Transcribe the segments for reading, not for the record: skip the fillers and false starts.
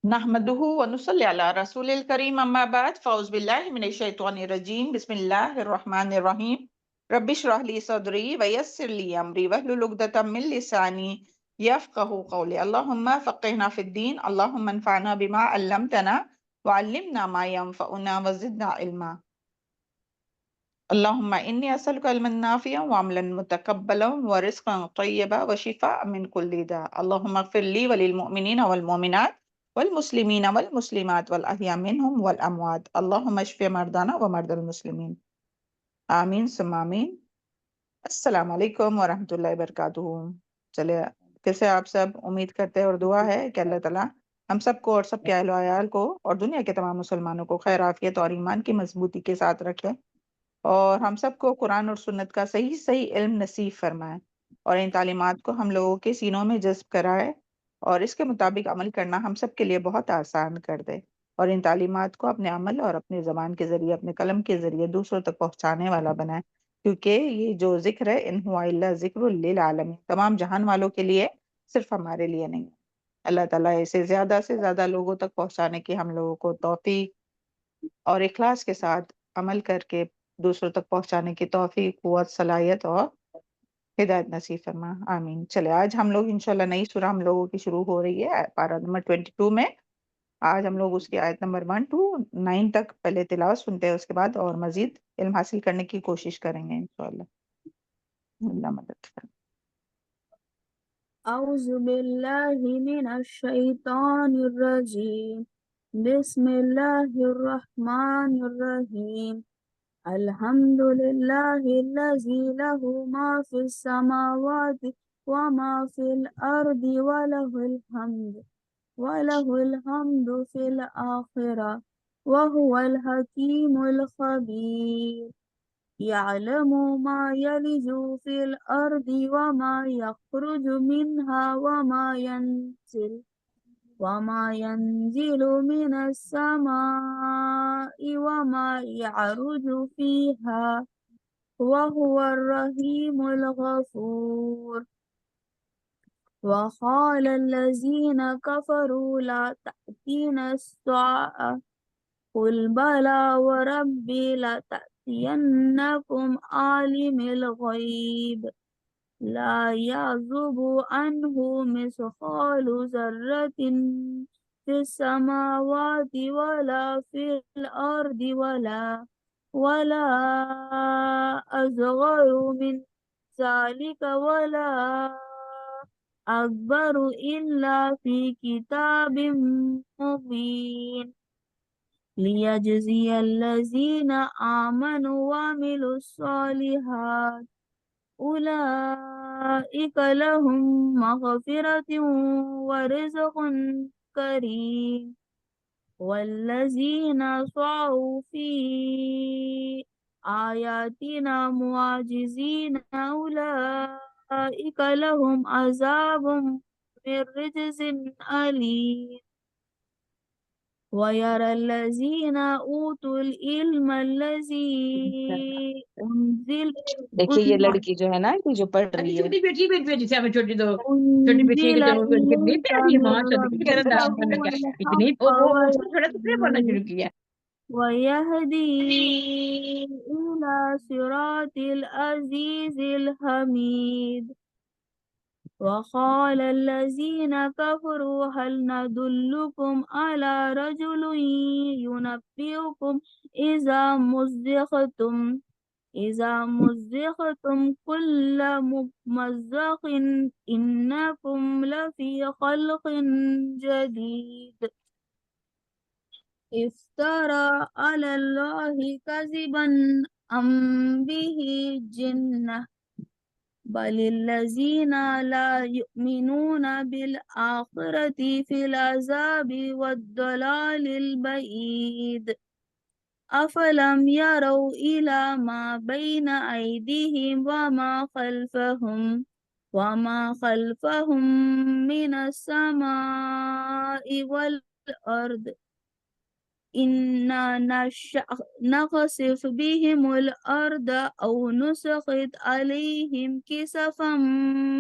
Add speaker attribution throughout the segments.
Speaker 1: نحمدہ ونصلی علی رسول الکریم اما بعد فاعوذ باللہ من الشیطان الرجیم بسم اللہ الرحمن الرحیم رب اشرح لی صدری ویسر لی امری واحلل عقدۃ من لسانی یفقہوا قولی اللہم فقہنا فی الدین اللہم انفعنا بما علمتنا وعلمنا ما ينفعنا وزدنا علما اللہم انی اسألک علما نافعا وعملا متقبلا ورزقا طیبا وشفاء من کل داء اللہم اغفر لی وللمؤمنین والمؤمنات والمسلمین والمسلمات والاحیاء منہم والاموات اللہم اشف مرضانا ومرضى المسلمین آمین ثم آمین۔ السلام علیکم ورحمۃ اللہ وبرکاتہ۔ چلے کیسے آپ سب؟ امید کرتے ہیں اور دعا ہے کہ اللہ تعالیٰ ہم سب کو اور سب کے اہل و عیال کو اور دنیا کے تمام مسلمانوں کو خیر عافیت اور ایمان کی مضبوطی کے ساتھ رکھے اور ہم سب کو قرآن اور سنت کا صحیح صحیح علم نصیب فرمائے اور ان تعلیمات کو ہم لوگوں کے سینوں میں جذب کرائے اور اس کے مطابق عمل کرنا ہم سب کے لیے بہت آسان کر دے اور ان تعلیمات کو اپنے عمل اور اپنے زبان کے ذریعے اپنے قلم کے ذریعے دوسروں تک پہنچانے والا بنائے، کیونکہ یہ جو ذکر ہے ان ہوا الا ذکر للعالمین، تمام جہان والوں کے لیے، صرف ہمارے لیے نہیں۔ اللہ تعالیٰ اسے زیادہ سے زیادہ لوگوں تک پہنچانے کی ہم لوگوں کو توفیق اور اخلاص کے ساتھ عمل کر کے دوسروں تک پہنچانے کی توفیق، قوت، صلاحیت اور ہدایت نصیب فرما، آمین۔ چلے آج ہم لوگ انشاءاللہ نئی سورہ ہم لوگوں کی شروع ہو رہی ہے پارہ نمبر 22 میں۔ آج ہم لوگ اس کی آیت نمبر 1 to 9 تک پہلے تلاوت سنتے ہیں، اس کے بعد اور مزید علم حاصل کرنے کی کوشش کریں گے انشاءاللہ۔ اللہ مدد کرے۔
Speaker 2: أعوذ بالله من الشيطان الرجيم بسم الله الرحمن الرحيم الحمد لله الذي له ما في السماوات وما في الأرض وله الحمد في الآخرة وهو الحكيم الخبير يعلم ما يلج في الأرض وما يخرج منها وما ينزل من السماء وما يعرج فيها وهو الرحيم الغفور وقال الذين كفروا لا تأتينا الساعة قل بلى وربي لتأتينكم عالم الغيب لا يعزب عنه مثقال ذرة في السماوات ولا في الأرض ولا أصغر من ذلك ولا أكبر إلا في كتاب مبين ليجزي الذين آمنوا وعملوا الصالحات أولئك لهم مغفرة ورزق كريم والذين سعوا في آياتنا معاجزين أولئك لهم عذاب من رجز أليم ويرى الذين أوتوا العلم الذي
Speaker 3: دیکھیے یہ لڑکی جو ہے نا کہ جو پڑھ رہی ہے،
Speaker 2: أنزل
Speaker 3: چھوٹی بیٹی ہے کتنی
Speaker 2: إليك
Speaker 3: پیاری ہے،
Speaker 2: من
Speaker 3: ماشاء اللہ
Speaker 2: ربك هو
Speaker 3: اتنی
Speaker 2: الحق
Speaker 3: وہ تھوڑا تو بولنا شروع کیا۔
Speaker 2: ويهدي إلى صراط العزيز الحميد وقال الذين كفروا هل ندلكم على رجل ينبئكم إذا مزقتم كل ممزق إنكم لفي خلق جديد افترى على الله كذبا أم به جنة بل الذين لا يؤمنون بالآخرة في العذاب والضلال البعيد أفلم يروا إلى ما بين أيديهم وما خلفهم من السماء والأرض إنا نخسف بهم الأرض أو نسقط عليهم كسفا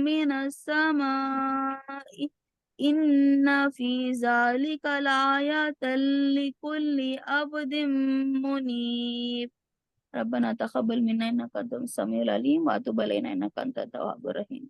Speaker 2: من السماء إن في ذلك لآية لكل عبد منيب ربنا تقبل منا إنك أنت السميع العليم وتب علينا إنك أنت التواب الرحيم.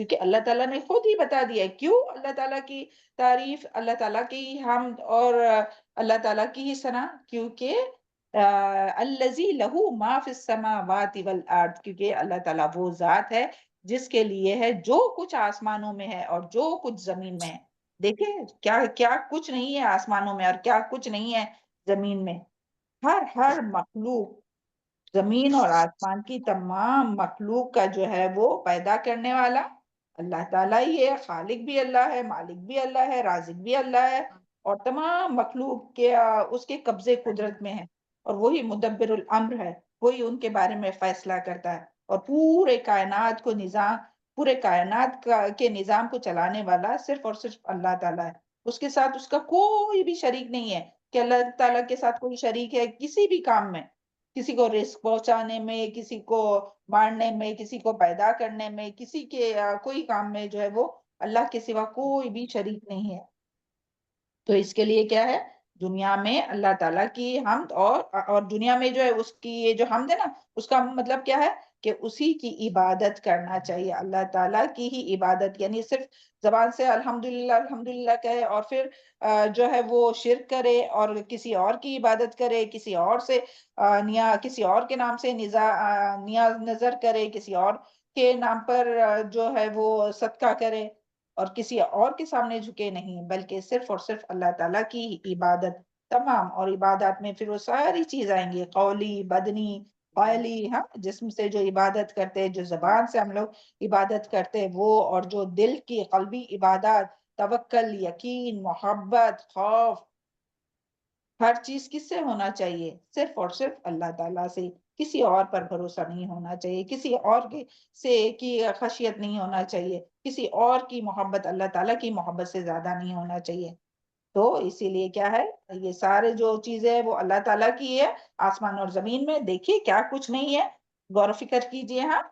Speaker 1: کیونکہ اللہ تعالیٰ نے خود ہی بتا دیا ہے. کیوں اللہ تعالیٰ کی تعریف، اللہ تعالیٰ کی حمد اور اللہ تعالیٰ کی ہی ثنا؟ کیونکہ الذی لہ ما فی السماوات والارض، کیونکہ اللہ تعالیٰ وہ ذات ہے جس کے لیے ہے جو کچھ آسمانوں میں ہے اور جو کچھ زمین میں ہے. دیکھیں کیا کچھ نہیں ہے آسمانوں میں اور کیا کچھ نہیں ہے زمین میں. ہر مخلوق، زمین اور آسمان کی تمام مخلوق کا جو ہے وہ پیدا کرنے والا اللہ تعالیٰ ہی ہے. خالق بھی اللہ ہے، مالک بھی اللہ ہے، رازق بھی اللہ ہے، اور تمام مخلوق کے اس کے قبضے قدرت میں ہے، اور وہی مدبر الامر ہے. وہی ان کے بارے میں فیصلہ کرتا ہے، اور پورے کائنات کے نظام کو چلانے والا صرف اور صرف اللہ تعالیٰ ہے. اس کے ساتھ اس کا کوئی بھی شریک نہیں ہے کہ اللہ تعالیٰ کے ساتھ کوئی شریک ہے کسی بھی کام میں، کسی کو رزق پہنچانے میں، کسی کو مارنے میں، کسی کو پیدا کرنے میں، کسی کے کوئی کام میں جو ہے وہ اللہ کے سوا کوئی بھی شریک نہیں ہے. تو اس کے لیے کیا ہے، دنیا میں اللہ تعالیٰ کی حمد، اور دنیا میں جو ہے اس کی یہ جو حمد ہے نا، اس کا مطلب کیا ہے کہ اسی کی عبادت کرنا چاہیے. اللہ تعالیٰ کی ہی عبادت، یعنی صرف زبان سے الحمدللہ الحمدللہ کہے اور پھر جو ہے وہ شرک کرے اور کسی اور کی عبادت کرے، کسی اور سے کسی اور کے نام سے نیاز نظر کرے، کسی اور کے نام پر جو ہے وہ صدقہ کرے اور کسی اور کے سامنے جھکے نہیں، بلکہ صرف اور صرف اللہ تعالیٰ کی عبادت. تمام اور عبادات میں پھر وہ ساری چیز آئیں گی، قولی، بدنی، قائلی، ہاں جسم سے جو عبادت کرتے، جو زبان سے ہم لوگ عبادت کرتے وہ، اور جو دل کی قلبی عبادات، توکل، یقین، محبت، خوف، ہر چیز کس سے ہونا چاہیے؟ صرف اور صرف اللہ تعالیٰ سے. کسی اور پر بھروسہ نہیں ہونا چاہیے، کسی اور کی خشیت نہیں ہونا چاہیے، کسی اور کی محبت اللہ تعالیٰ کی محبت سے زیادہ نہیں ہونا چاہیے. تو اسی لیے کیا ہے، یہ سارے جو چیزیں ہیں وہ اللہ تعالیٰ کی ہے. آسمان اور زمین میں دیکھیے کیا کچھ نہیں ہے، غور و فکر کیجئے. ہاں،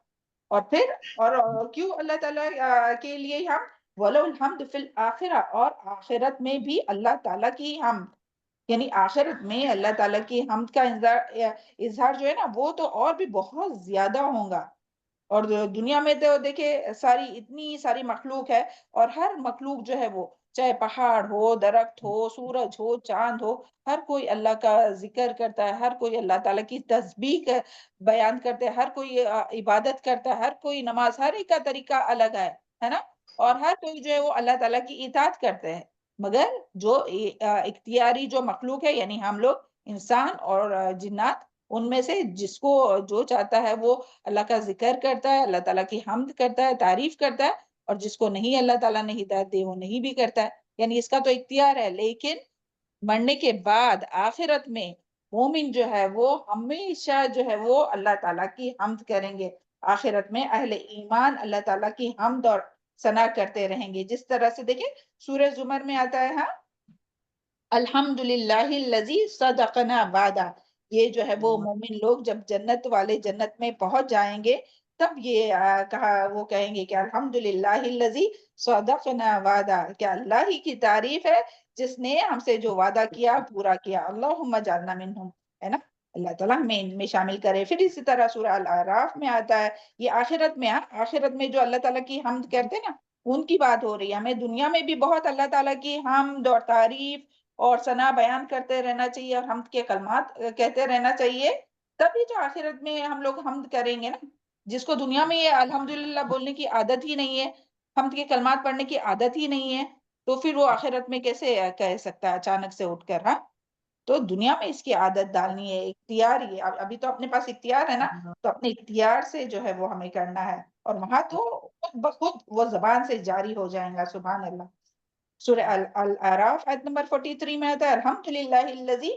Speaker 1: اور پھر اور کیوں اللہ تعالیٰ کے لیے ہم وَلَوْ الْحَمْدُ فِي الْآخِرَةِ، اور آخرت میں بھی اللہ تعالیٰ کی حمد، یعنی آخرت میں اللہ تعالیٰ کی حمد کا اظہار جو ہے نا وہ تو اور بھی بہت زیادہ ہوگا. اور دنیا میں تو دیکھیں اتنی ساری مخلوق ہے، اور ہر مخلوق جو ہے وہ چاہے پہاڑ ہو، درخت ہو، سورج ہو، چاند ہو، ہر کوئی اللہ کا ذکر کرتا ہے، ہر کوئی اللہ تعالیٰ کی تسبیح بیان کرتا ہے، ہر کوئی عبادت کرتا ہے، ہر کوئی نماز، ہر ایک کا طریقہ الگ ہے نا، اور ہر کوئی جو ہے وہ اللہ تعالیٰ کی اطاعت کرتے ہیں. مگر جو اختیاری جو مخلوق ہے، یعنی ہم لوگ انسان اور جنات، ان میں سے جس کو جو چاہتا ہے وہ اللہ کا ذکر کرتا ہے، اللہ تعالیٰ کی حمد کرتا ہے، تعریف کرتا ہے، اور جس کو نہیں اللہ تعالیٰ نے ہدایت دی وہ نہیں بھی کرتا ہے. یعنی اس کا تو اختیار ہے. لیکن مرنے کے بعد آخرت میں مومن جو ہے وہ ہمیشہ جو ہے وہ اللہ تعالیٰ کی حمد کریں گے. آخرت میں اہل ایمان اللہ تعالیٰ کی حمد اور ثنا کرتے رہیں گے. جس طرح سے دیکھیں سورہ زمر میں آتا ہے، ہاں، الحمدللہ الذی صدقنا وعدہ. یہ جو ہے وہ مومن لوگ جب جنت والے جنت میں پہنچ جائیں گے تب یہ وہ کہیں گے کہ الحمدللہ الذی صدقنا وعدہ، کہ اللہ ہی کی تعریف ہے جس نے ہم سے جو وعدہ کیا پورا کیا. اللہم اجعلنا منہم، ہے نا، اللہ تعالیٰ ہمیں ان میں شامل کرے. پھر اسی طرح سورہ الاعراف میں آتا ہے، یہ آخرت میں آخرت میں جو اللہ تعالیٰ کی حمد کرتے نا ان کی بات ہو رہی ہے. ہمیں دنیا میں بھی بہت اللہ تعالیٰ کی حمد اور تعریف اور ثنا بیان کرتے رہنا چاہیے، اور حمد کے کلمات کہتے رہنا چاہیے. تبھی جو آخرت میں ہم لوگ حمد کریں گے نا. جس کو دنیا میں یہ الحمدللہ بولنے کی عادت ہی نہیں ہے، حمد کے کلمات پڑھنے کی عادت ہی نہیں ہے، تو پھر وہ آخرت میں کیسے کہہ سکتا ہے اچانک سے اٹھ کر؟ ہاں، تو دنیا میں اس کی عادت ڈالنی ہے. اختیار ہی ابھی تو اپنے پاس اختیار ہے نا، تو اپنے اختیار سے جو ہے وہ ہمیں کرنا ہے، اور وہاں تو خود بخود وہ زبان سے جاری ہو جائیں گا. سبحان اللہ. سورہ الاعراف آیت نمبر 43 میں آتا ہے، الحمدللہ الذی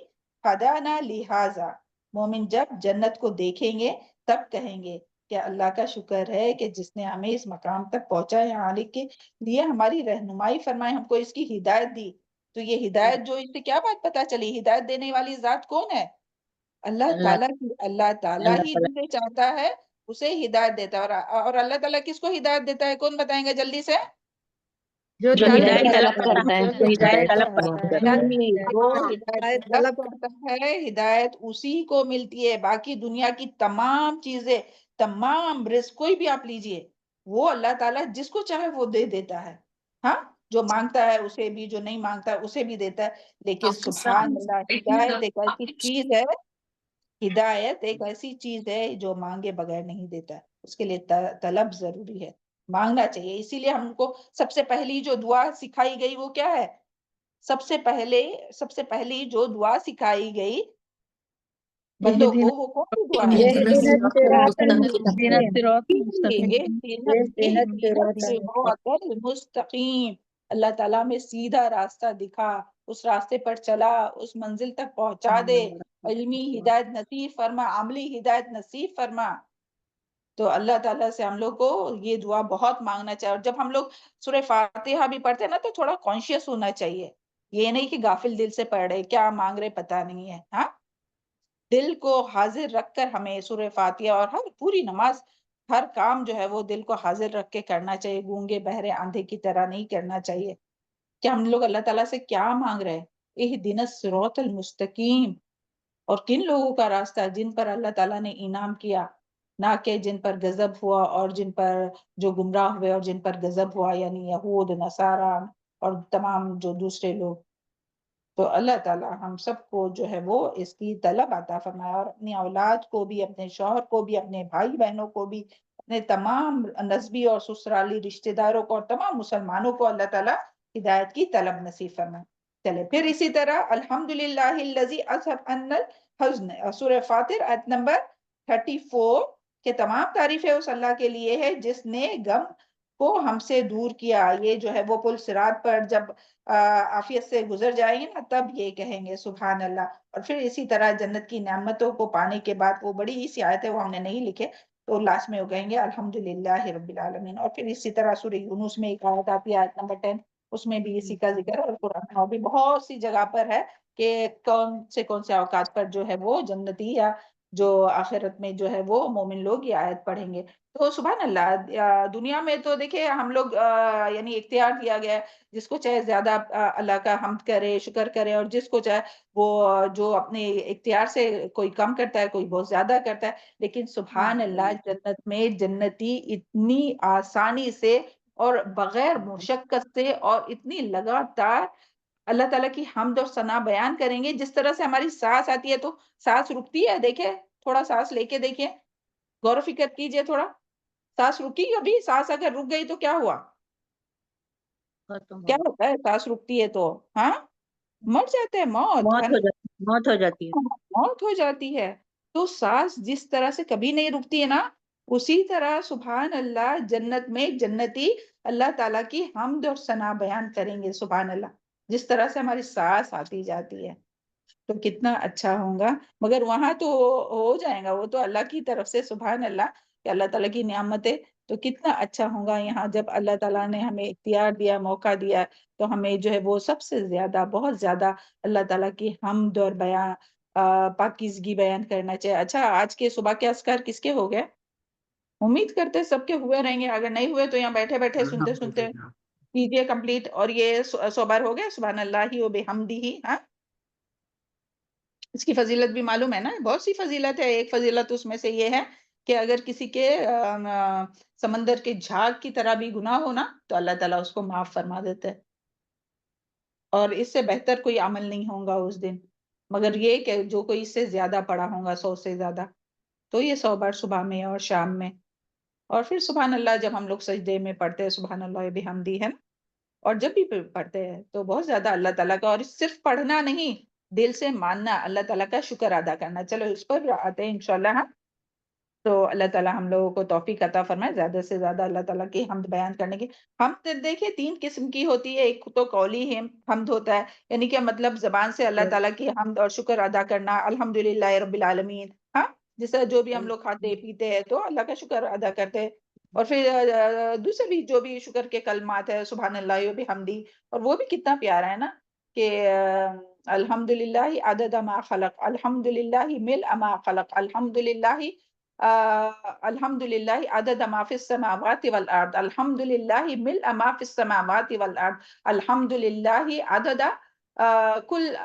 Speaker 1: ہدانا لہذا. مومن جب جنت کو دیکھیں گے تب کہیں گے کہ اللہ کا شکر ہے کہ جس نے ہمیں اس مقام تک پہنچایا، عالی کے لیے ہماری رہنمائی فرمائے، ہم کو اس کی ہدایت دی. تو یہ ہدایت جو اس سے کیا بات پتا چلی؟ ہدایت دینے والی ذات کون ہے؟ اللہ تعالیٰ کی. اللہ تعالیٰ ہی جسے چاہتا ہے اسے ہدایت دیتا ہے. اور اللہ تعالیٰ کس کو ہدایت دیتا ہے؟ کون بتائیں گے جلدی سے؟
Speaker 4: جو
Speaker 3: جو
Speaker 4: طلب
Speaker 3: ہدایت طلب
Speaker 4: کرتا
Speaker 3: کرتا ہے، جو ہدایت طلب کرتا ہے.
Speaker 1: جو ہدایت طلب کرتا ہے ہدایت اسی کو ملتی ہے. باقی دنیا کی تمام چیزیں، تمام رزق، کوئی بھی آپ لیجئے، وہ اللہ تعالیٰ جس کو چاہے وہ دے دیتا ہے، ہاں، جو مانگتا ہے اسے بھی، جو نہیں مانگتا ہے اسے بھی دیتا ہے. لیکن سبحان اللہ، ہدایت ایک ایسی چیز ہے، ہدایت ایک ایسی چیز ہے جو مانگے بغیر نہیں دیتا ہے. اس کے لیے طلب ضروری ہے، مانگنا چاہیے. اسی لیے ہم کو سب سے پہلی جو دعا سکھائی گئی وہ کیا ہے؟ سب سے پہلی جو دعا سکھائی گئی بندوں کو، وہ کون سی دعا ہے؟
Speaker 3: اهدنا الصراط
Speaker 2: اهدنا
Speaker 3: المستقيم
Speaker 2: الصراط المستقيم.
Speaker 3: اهدنا الصراط
Speaker 1: الصراط المستقیم. اللہ تعالیٰ میں سیدھا راستہ دکھا، اس راستے پر چلا، اس منزل تک پہنچا دے. علمی ہدایت نصیب فرما، عملی ہدایت نصیب فرما. تو اللہ تعالیٰ سے ہم لوگ کو یہ دعا بہت مانگنا چاہیے. اور جب ہم لوگ سورہ فاتحہ بھی پڑھتے ہیں نا تو تھوڑا کانشیس ہونا چاہیے. یہ نہیں کہ غافل دل سے پڑھ رہے، کیا مانگ رہے پتہ نہیں ہے. ہاں، دل کو حاضر رکھ کر ہمیں سورہ فاتحہ اور ہر پوری نماز، ہر کام جو ہے وہ دل کو حاضر رکھ کے کرنا چاہیے. گونگے بہرے آندھے کی طرح نہیں کرنا چاہیے. کہ ہم لوگ اللہ تعالیٰ سے کیا مانگ رہے ہیں؟ اہدنا الصراط المستقیم. اور کن لوگوں کا راستہ؟ جن پر اللہ تعالیٰ نے انعام کیا، نہ کہ جن پر غضب ہوا اور جن پر جو گمراہ ہوئے اور جن پر غضب ہوا، یعنی یہود، نصارہ اور تمام جو دوسرے لوگ. تو اللہ تعالیٰ ہم سب کو جو ہے وہ اس کی طلب عطا فرمائے، اور اپنی اولاد کو بھی، اپنے شوہر کو بھی، اپنے بھائی بہنوں کو بھی، اپنے تمام نسبی اور سسرالی رشتہ داروں کو اور تمام مسلمانوں کو اللہ تعالیٰ ہدایت کی طلب نصیب فرمائے. چلے پھر اسی طرح الحمدللہ الذی اذھب عنا الحزن، سورہ فاطر آیت نمبر 34، کہ تمام تعریفیں اس اللہ کے لیے ہے جس نے غم کو ہم سے دور کیا. یہ جو ہے وہ پل صراط پر جب عافیت سے گزر جائیں گے نا، تب یہ کہیں گے سبحان اللہ. اور پھر اسی طرح جنت کی نعمتوں کو پانے کے بعد، وہ بڑی سی آیت ہے، وہ ہم نے نہیں لکھے، تو لاسٹ میں وہ کہیں گے الحمدللہ رب العالمین. اور پھر اسی طرح سورہ یونس میں ایک آیت آتی ہے، آیت نمبر 10، اس میں بھی اسی کا ذکر ہے. اور قرآن میں بھی بہت سی جگہ پر ہے کہ کون سے اوقات پر جو ہے وہ جنتی یا جو آخرت میں جو ہے وہ مومن لوگ یہ آیت پڑھیں گے. تو سبحان اللہ، دنیا میں تو دیکھیں ہم لوگ یعنی اختیار دیا گیا ہے، جس کو چاہے زیادہ اللہ کا حمد کرے، شکر کرے، اور جس کو چاہے وہ جو اپنے اختیار سے کوئی کم کرتا ہے، کوئی بہت زیادہ کرتا ہے. لیکن سبحان اللہ، جنت میں جنتی اتنی آسانی سے اور بغیر مشقت سے اور اتنی لگاتار اللہ تعالیٰ کی حمد اور ثنا بیان کریں گے. جس طرح سے ہماری سانس آتی ہے تو سانس رکتی ہے، دیکھیں تھوڑا سانس لے کے دیکھیں، غور و فکر کیجئے تھوڑا. سانس رکی ابھی؟ سانس اگر رک گئی تو کیا ہوا؟ کیا ہوتا ہے سانس رکتی ہے تو؟ ہاں، مر جاتے ہیں، موت ہے نا،
Speaker 3: موت ہو جاتی ہے.
Speaker 1: موت ہو جاتی ہے. تو سانس جس طرح سے کبھی نہیں رکتی ہے نا، اسی طرح سبحان اللہ جنت میں جنتی اللہ تعالیٰ کی حمد اور ثنا بیان کریں گے. سبحان اللہ، جس طرح سے ہماری سانس آتی جاتی ہے تو کتنا اچھا ہوگا. مگر وہاں تو ہو جائے گا، وہ تو اللہ کی طرف سے. سبحان اللہ کہ اللہ تعالیٰ کی نعمتیں، تو کتنا اچھا ہوگا یہاں جب اللہ تعالیٰ نے ہمیں اختیار دیا، موقع دیا، تو ہمیں جو ہے وہ سب سے زیادہ، بہت زیادہ اللہ تعالیٰ کی حمد اور بیان، پاکیزگی بیان کرنا چاہیے. اچھا، آج کے صبح کے اذکار کس کے ہو گئے؟ امید کرتے سب کے ہوئے رہیں گے. اگر نہیں ہوئے تو یہاں بیٹھے بیٹھے سنتے سنتے کیجئے کمپلیٹ. اور یہ 100 بار ہو گیا سبحان اللہ و بحمدہ. ہاں، اس کی فضیلت بھی معلوم ہے نا، بہت سی فضیلت ہے. ایک فضیلت اس میں سے یہ ہے کہ اگر کسی کے سمندر کے جھاگ کی طرح بھی گناہ ہونا تو اللہ تعالیٰ اس کو معاف فرما دیتا ہے. اور اس سے بہتر کوئی عمل نہیں ہوگا اس دن، مگر یہ کہ جو کوئی اس سے زیادہ پڑا ہوگا، 100 سے زیادہ، تو یہ 100 بار صبح میں اور شام میں. اور پھر سبحان اللہ جب ہم لوگ سجدے میں پڑھتے ہیں سبحان اللہ بحمدی، ہے نا، اور جب بھی پڑھتے ہیں تو بہت زیادہ اللہ تعالیٰ کا، اور صرف پڑھنا نہیں، دل سے ماننا، اللہ تعالیٰ کا شکر ادا کرنا. چلو اس پر آتے ہیں انشاءاللہ. ہاں، تو اللہ تعالیٰ ہم لوگوں کو توفیق عطا فرمائے زیادہ سے زیادہ اللہ تعالیٰ کی حمد بیان کرنے کی. حمد دیکھیں 3 قسم کی ہوتی ہے. ایک تو قولی حمد ہوتا ہے، یعنی کہ مطلب زبان سے اللہ تعالیٰ کی حمد اور شکر ادا کرنا، الحمدللہ رب العالمین. ہاں، جس طرح جو بھی ہم لوگ کھاتے پیتے ہیں تو اللہ کا شکر ادا کرتے ہیں. اور پھر دوسرے بھی جو بھی شکر کے کلمات ہے، سبحان اللہ و بحمدی، اور وہ بھی کتنا پیارا ہے نا کہ الحمدللہ عدد ما خلق، الحمدللہ ملء ما خلق، الحمدللہ الحمدللہ عدد ما فی السماوات والارض، الحمدللہ ملء ما فی السماوات والارض، الحمدللہ عدد کل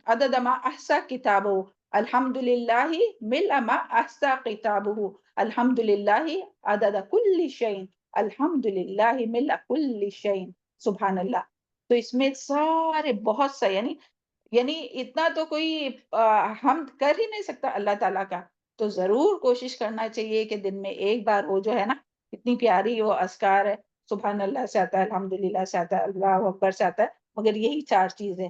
Speaker 1: عدد ما احصا کتابو، الحمدللہ ملء ما احصا کتابہ، الحمدللہ عدد کل شیء، الحمدللہ ملء کل شیء، سبحان اللہ۔ تو اس میں سارے بہت سا یعنی اتنا تو کوئی حمد کر ہی نہیں سکتا اللہ تعالیٰ کا، تو ضرور کوشش کرنا چاہیے کہ دن میں ایک بار وہ جو ہے نا، اتنی پیاری وہ اذکار ہے، سبحان اللہ سے آتا ہے، الحمدللہ سے آتا ہے، اللہ اکبر سے آتا ہے، مگر یہی 4 چیزیں،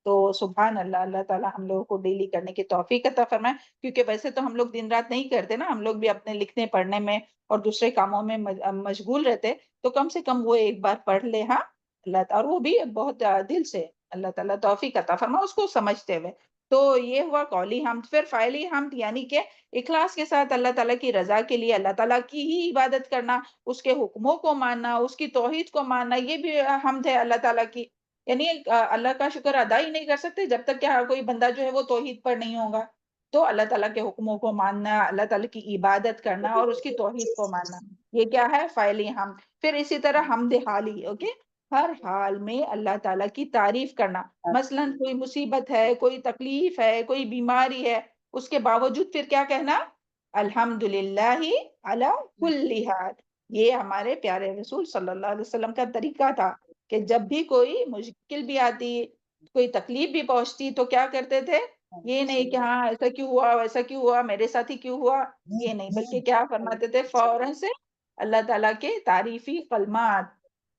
Speaker 1: تو سبحان اللہ، اللہ تعالیٰ ہم لوگوں کو ڈیلی کرنے کی توفیق عطا فرمائے، کیونکہ ویسے تو ہم لوگ دن رات نہیں کرتے نا، ہم لوگ بھی اپنے لکھنے پڑھنے میں اور دوسرے کاموں میں مشغول رہتے، تو کم سے کم وہ ایک بار پڑھ لے، ہاں اللہ، اور وہ بھی بہت دل سے، اللہ تعالیٰ توفیق عطا فرمائے اس کو سمجھتے ہوئے۔ تو یہ ہوا قولی حمد۔ پھر فعلی حمد، یعنی کہ اخلاص کے ساتھ اللہ تعالیٰ کی رضا کے لیے اللہ تعالیٰ کی ہی عبادت کرنا، اس کے حکموں کو ماننا، اس کی توحید کو ماننا، یہ بھی حمد ہے اللہ تعالیٰ کی۔ یعنی اللہ کا شکر ادا ہی نہیں کر سکتے جب تک کہ کوئی بندہ جو ہے وہ توحید پر نہیں ہوگا۔ تو اللہ تعالیٰ کے حکموں کو ماننا، اللہ تعالیٰ کی عبادت کرنا اور اس کی توحید کو ماننا، یہ کیا ہے؟ فعلی حمد۔ پھر اسی طرح حمد حالی، اوکے، ہر حال میں اللہ تعالیٰ کی تعریف کرنا، مثلا کوئی مصیبت ہے، کوئی تکلیف ہے، کوئی بیماری ہے، اس کے باوجود پھر کیا کہنا؟ الحمدللہ علی کل حال۔ یہ ہمارے پیارے رسول صلی اللہ علیہ وسلم کا طریقہ تھا کہ جب بھی کوئی مشکل بھی آتی، کوئی تکلیف بھی پہنچتی، تو کیا کرتے تھے؟ یہ نہیں کہ ہاں ایسا کیوں ہوا، ویسا کیوں ہوا، میرے ساتھ ہی کیوں ہوا، یہ نہیں، بلکہ کیا فرماتے تھے؟ فوراً سے اللہ تعالیٰ کے تعریفی کلمات،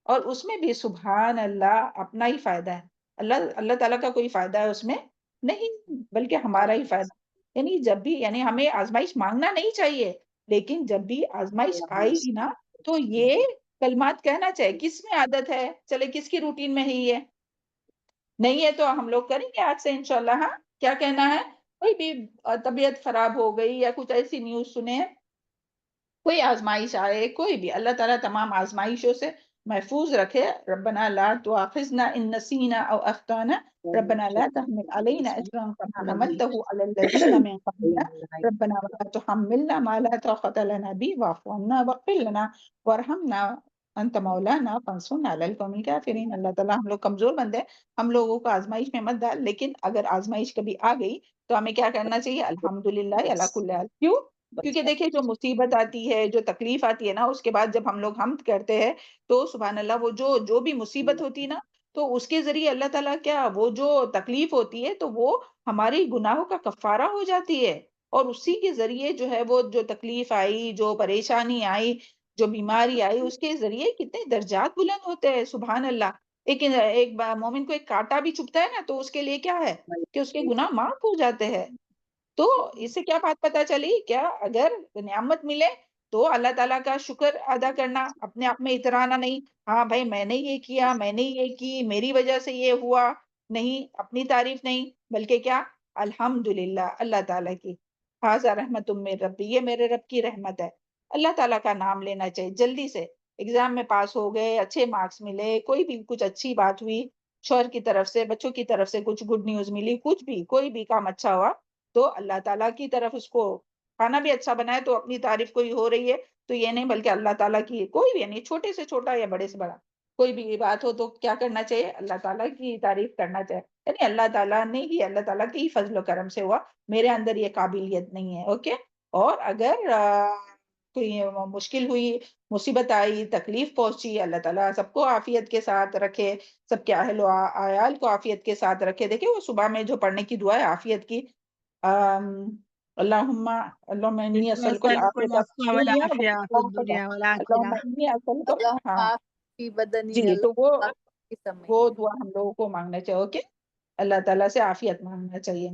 Speaker 1: اور اس میں بھی سبحان اللہ اپنا ہی فائدہ ہے، اللہ تعالیٰ کا کوئی فائدہ ہے اس میں نہیں، بلکہ ہمارا ہی فائدہ۔ یعنی جب بھی، یعنی ہمیں آزمائش مانگنا نہیں چاہیے، لیکن جب بھی آزمائش آئے گی نا، تو یہ کلمات کہنا چاہیے۔ کس میں عادت ہے؟ چلے کس کی روٹین میں ہی ہے؟ نہیں ہے تو ہم لوگ کریں گے آج سے انشاءاللہ۔ ہاں، کیا کہنا ہے؟ کوئی بھی طبیعت خراب ہو گئی یا کچھ ایسی نیوز سنے، کوئی آزمائش آئے، کوئی بھی، اللہ تعالیٰ تمام آزمائشوں سے محفوظ رکھے۔ ربنا لا تؤاخذنا ان نسینا او اخطانا، ربنا لا تحمل علينا اجرا كما حملته على الذين من قبلنا، ربنا ولا تحملنا ما لا طاقة لنا به واعف عنا واغفر لنا وارحمنا انت مولانا فانصرنا على القوم الكافرين۔ اللہ تعالیٰ، ہم لوگ کمزور بندے، ہم لوگوں کو آزمائش میں مت ڈال، لیکن اگر آزمائش کبھی آ گئی تو ہمیں کیا کرنا چاہیے؟ الحمدللہ علی کل حال۔ کیوں؟ کیونکہ دیکھیں، جو مصیبت آتی ہے، جو تکلیف آتی ہے نا، اس کے بعد جب ہم لوگ حمد کرتے ہیں تو سبحان اللہ، وہ جو بھی مصیبت ہوتی ہے نا، تو اس کے ذریعے اللہ تعالیٰ کیا، وہ جو تکلیف ہوتی ہے تو وہ ہماری گناہوں کا کفارہ ہو جاتی ہے، اور اسی کے ذریعے جو ہے وہ جو تکلیف آئی، جو پریشانی آئی، جو بیماری آئی، اس کے ذریعے کتنے درجات بلند ہوتے ہیں، سبحان اللہ۔ لیکن ایک مومن کو ایک کانٹا بھی چبھتا ہے نا، تو اس کے لیے کیا ہے کہ اس کے گناہ معاف ہو جاتے ہیں۔ تو اس سے کیا بات پتا چلی؟ کیا اگر نعمت ملے تو اللہ تعالیٰ کا شکر ادا کرنا، اپنے آپ میں اترانا نہیں، ہاں بھائی میں نے یہ کیا، میں نے یہ کی، میری وجہ سے یہ ہوا، نہیں، اپنی تعریف نہیں، بلکہ کیا؟ الحمدللہ اللہ تعالیٰ کی، ھذا رحمت من ربی، یہ میرے رب کی رحمت ہے۔ اللہ تعالیٰ کا نام لینا چاہیے جلدی سے۔ ایگزام میں پاس ہو گئے، اچھے مارکس ملے، کوئی بھی کچھ اچھی بات ہوئی، شوہر کی طرف سے، بچوں کی طرف سے کچھ گڈ نیوز ملی، کچھ بھی، کوئی بھی کام اچھا ہوا، تو اللہ تعالیٰ کی طرف، اس کو کھانا بھی اچھا بنائے تو اپنی تعریف کوئی ہو رہی ہے تو یہ نہیں، بلکہ اللہ تعالیٰ کی، کوئی بھی، یعنی چھوٹے سے چھوٹا یا بڑے سے بڑا کوئی بھی بات ہو تو کیا کرنا چاہیے؟ اللہ تعالیٰ کی تعریف کرنا چاہیے، یعنی اللہ تعالیٰ نے ہی، اللہ تعالیٰ کے ہی فضل و کرم سے ہوا، میرے اندر یہ قابلیت نہیں ہے، اوکے۔ اور اگر کوئی مشکل ہوئی، مصیبت آئی، تکلیف پہنچی، اللہ تعالیٰ سب کو عافیت کے ساتھ رکھے، سب کے اہل و عیال کو عافیت کے ساتھ رکھے۔ دیکھیں وہ صبح میں جو پڑھنے کی دعا ہے عافیت کی، اللہم انی اسألک
Speaker 5: نسألك
Speaker 1: العافیۃ
Speaker 5: العفو
Speaker 1: فی الدنیا
Speaker 5: والعافية في
Speaker 1: والآخرہ،
Speaker 5: الدنيا
Speaker 1: اللہم
Speaker 5: والآخرة.
Speaker 1: انی اسألک،
Speaker 2: اللهم
Speaker 1: ہاں
Speaker 2: عافی فی بدنی،
Speaker 1: جی، تو
Speaker 2: اللهم عافی فی سمعی۔
Speaker 1: وہ دعا ہم لوگوں کو مانگنا چاہیے، اوکے، اللہ تعالیٰ سے عافیت مانگنا چاہیے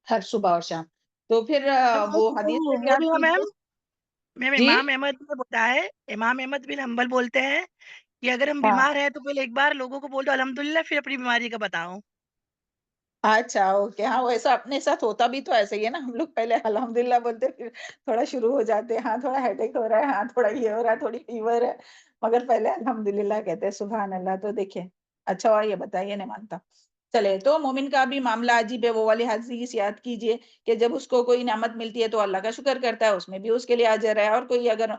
Speaker 1: ہر صبح اور شام۔ تو پھر وہ حدیث میں
Speaker 5: وہ
Speaker 1: یاد
Speaker 5: بھی
Speaker 1: کیجیے،
Speaker 5: میم
Speaker 1: جی،
Speaker 5: امام احمد نے بتایا ہے، امام احمد بن حنبل بولتے ہیں کہ اگر ہم
Speaker 1: ہاں،
Speaker 5: بیمار ہیں تو پہلے ایک بار لوگوں کو بول دو الحمدللہ، پھر اپنی بیماری کا بتاؤ.
Speaker 1: اچھا، اوکے، ہاں ویسا اپنے ساتھ ہوتا بھی تو ایسا ہی ہے نا، ہم لوگ پہلے الحمدللہ بولتے، پھر تھوڑا شروع ہو جاتے ہیں، ہاں تھوڑا ہیڈ ایک ہو رہا ہے، ہاں تھوڑا یہ ہو رہا ہے، تھوڑی فیور ہے، مگر پہلے الحمدللہ کہتے ہیں، سبحان اللہ۔ تو دیکھیں، اچھا ہوا یہ بتائیے، نہیں مانتا، چلے تو مومن کا بھی معاملہ عجیب ہے، وہ والی حدیث یاد کیجئے کہ جب اس کو کوئی نعمت ملتی ہے تو اللہ کا شکر کرتا ہے، اس میں بھی اس کے لیے اجر ہے، اور کوئی اگر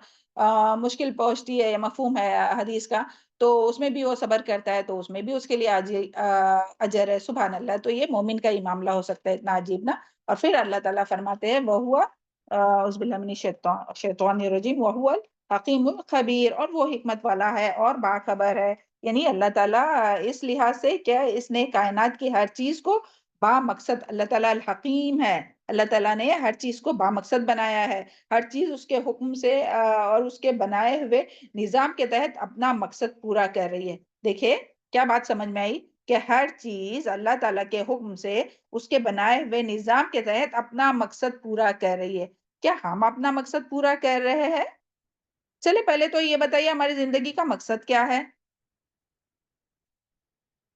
Speaker 1: مشکل پہنچتی ہے یا مفہوم ہے حدیث کا تو اس میں بھی وہ صبر کرتا ہے تو اس میں بھی اس کے لیے اجر ہے. سبحان اللہ. تو یہ مومن کا ہی معاملہ ہو سکتا ہے، اتنا عجیب نا. اور پھر اللہ تعالیٰ فرماتے ہیں وَهُوَ اعوذ باللہ من الشیطان الرجیم وَهُوَ الحکیم الخبیر، اور وہ حکمت والا ہے اور باخبر ہے. یعنی اللہ تعالیٰ اس لحاظ سے کیا اس نے کائنات کی ہر چیز کو با مقصد، اللہ تعالیٰ الحکیم ہے، اللہ تعالیٰ نے ہر چیز کو با مقصد بنایا ہے، ہر چیز اس کے حکم سے اور اس کے بنائے ہوئے نظام کے تحت اپنا مقصد پورا کر رہی ہے. دیکھیں کیا بات سمجھ میں آئی کہ ہر چیز اللہ تعالیٰ کے حکم سے اس کے بنائے ہوئے نظام کے تحت اپنا مقصد پورا کر رہی ہے. کیا ہم اپنا مقصد پورا کر رہے ہیں؟ چلے پہلے تو یہ بتائیے ہماری زندگی کا مقصد کیا ہے؟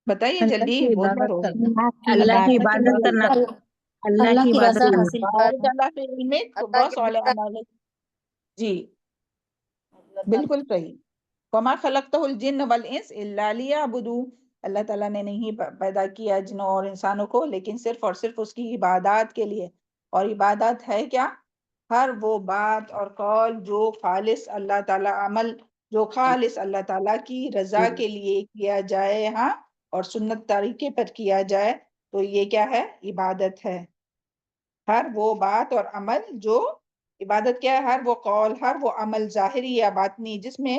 Speaker 1: بتائیے
Speaker 3: اللہ
Speaker 1: جلدی،
Speaker 3: کی
Speaker 1: بہت بار
Speaker 3: عبادت
Speaker 1: ہو گئی.
Speaker 3: کرنا،
Speaker 6: اللہ
Speaker 3: اللہ کی
Speaker 6: کی
Speaker 3: عبادت کرنا، اللہ
Speaker 6: اللہ
Speaker 3: کی
Speaker 6: کی
Speaker 3: عبادت
Speaker 6: رضا
Speaker 3: کرنا.
Speaker 6: حاصل
Speaker 1: بارک
Speaker 6: کرنا.
Speaker 1: اللہ فی علمک،
Speaker 5: اللہ
Speaker 1: بہت
Speaker 5: کے
Speaker 1: صالح عمل ہے. جی بالکل صحیح. وما خلقتہ الجن والانس الا لیعبدون، اللہ تعالیٰ نے نہیں پیدا کیا جنوں اور انسانوں کو لیکن صرف اور صرف اس کی عبادات کے لیے. اور عبادت ہے کیا؟ ہر وہ بات اور قول جو خالص اللہ تعالیٰ، عمل جو خالص اللہ تعالیٰ کی رضا کے لیے کیا جائے، ہاں، اور سنت طریقے پر کیا جائے تو یہ کیا ہے؟ عبادت ہے. ہر وہ بات اور عمل جو، عبادت کیا ہے؟ ہر وہ قول، ہر وہ عمل ظاہری یا باطنی جس میں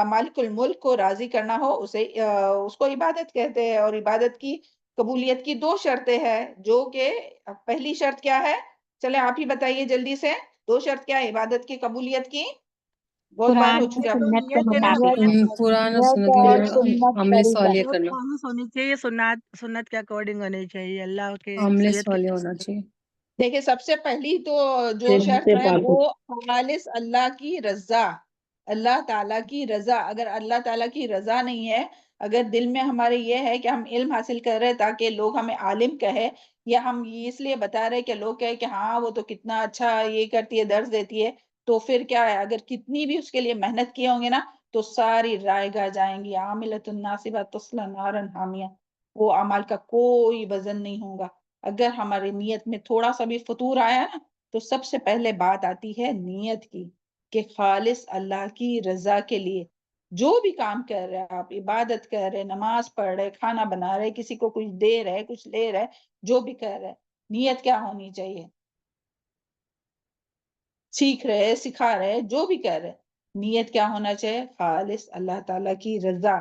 Speaker 1: مالک الملک کو راضی کرنا ہو، اس کو عبادت کہتے ہیں. اور عبادت کی قبولیت کی دو شرطیں ہیں، جو کہ پہلی شرط کیا ہے؟ چلے آپ ہی بتائیے جلدی سے. دو شرط کیا ہے عبادت کی قبولیت کی؟ بہت بار ہو چکے
Speaker 5: تو
Speaker 1: آپ.
Speaker 5: نیت ہے نا،
Speaker 7: قرآن اور
Speaker 3: نیت
Speaker 7: سنت
Speaker 3: اور
Speaker 7: کے
Speaker 3: سنت
Speaker 7: عمل
Speaker 3: طریقہ.
Speaker 7: صالح
Speaker 5: نیت
Speaker 7: کرنا،
Speaker 5: خالص ہونی چاہیے، سنت کے اکارڈنگ ہونی چاہیے، اللہ کے
Speaker 7: عمل
Speaker 5: شریعت کے.
Speaker 7: صالح ہونا چاہیے.
Speaker 1: دیکھیں سب سے پہلی تو جو
Speaker 3: دل
Speaker 1: شرط
Speaker 3: سے
Speaker 1: ہے
Speaker 3: پاک ہو.
Speaker 1: وہ خالص اللہ کی رضا، اللہ تعالیٰ کی رضا. اگر اللہ تعالیٰ کی رضا نہیں ہے، اگر دل میں ہمارے یہ ہے کہ ہم علم حاصل کر رہے تاکہ لوگ ہمیں عالم کہے، یا ہم یہ اس لیے بتا رہے کہ لوگ کہے کہ ہاں وہ تو کتنا اچھا یہ کرتی ہے، درس دیتی ہے، تو پھر کیا ہے؟ اگر کتنی بھی اس کے لیے محنت کیے ہوں گے نا تو ساری رائے گاہ جائیں گی. عاملۃ ناصبہ تصلی نارا حامیہ، وہ اعمال کا کوئی وزن نہیں ہوگا. اگر ہماری نیت میں تھوڑا سا بھی فطور آیا نا تو سب سے پہلے بات آتی ہے نیت کی، کہ خالص اللہ کی رضا کے لیے جو بھی کام کر رہے ہیں آپ، عبادت کر رہے، نماز پڑھ رہے، کھانا بنا رہے، کسی کو کچھ دے رہے، کچھ لے رہے، جو بھی کر رہے، نیت کیا ہونی چاہیے؟ سیکھ رہے، سکھا رہے، جو بھی کر رہے، نیت کیا ہونا چاہیے؟ خالص اللہ تعالیٰ کی رضا.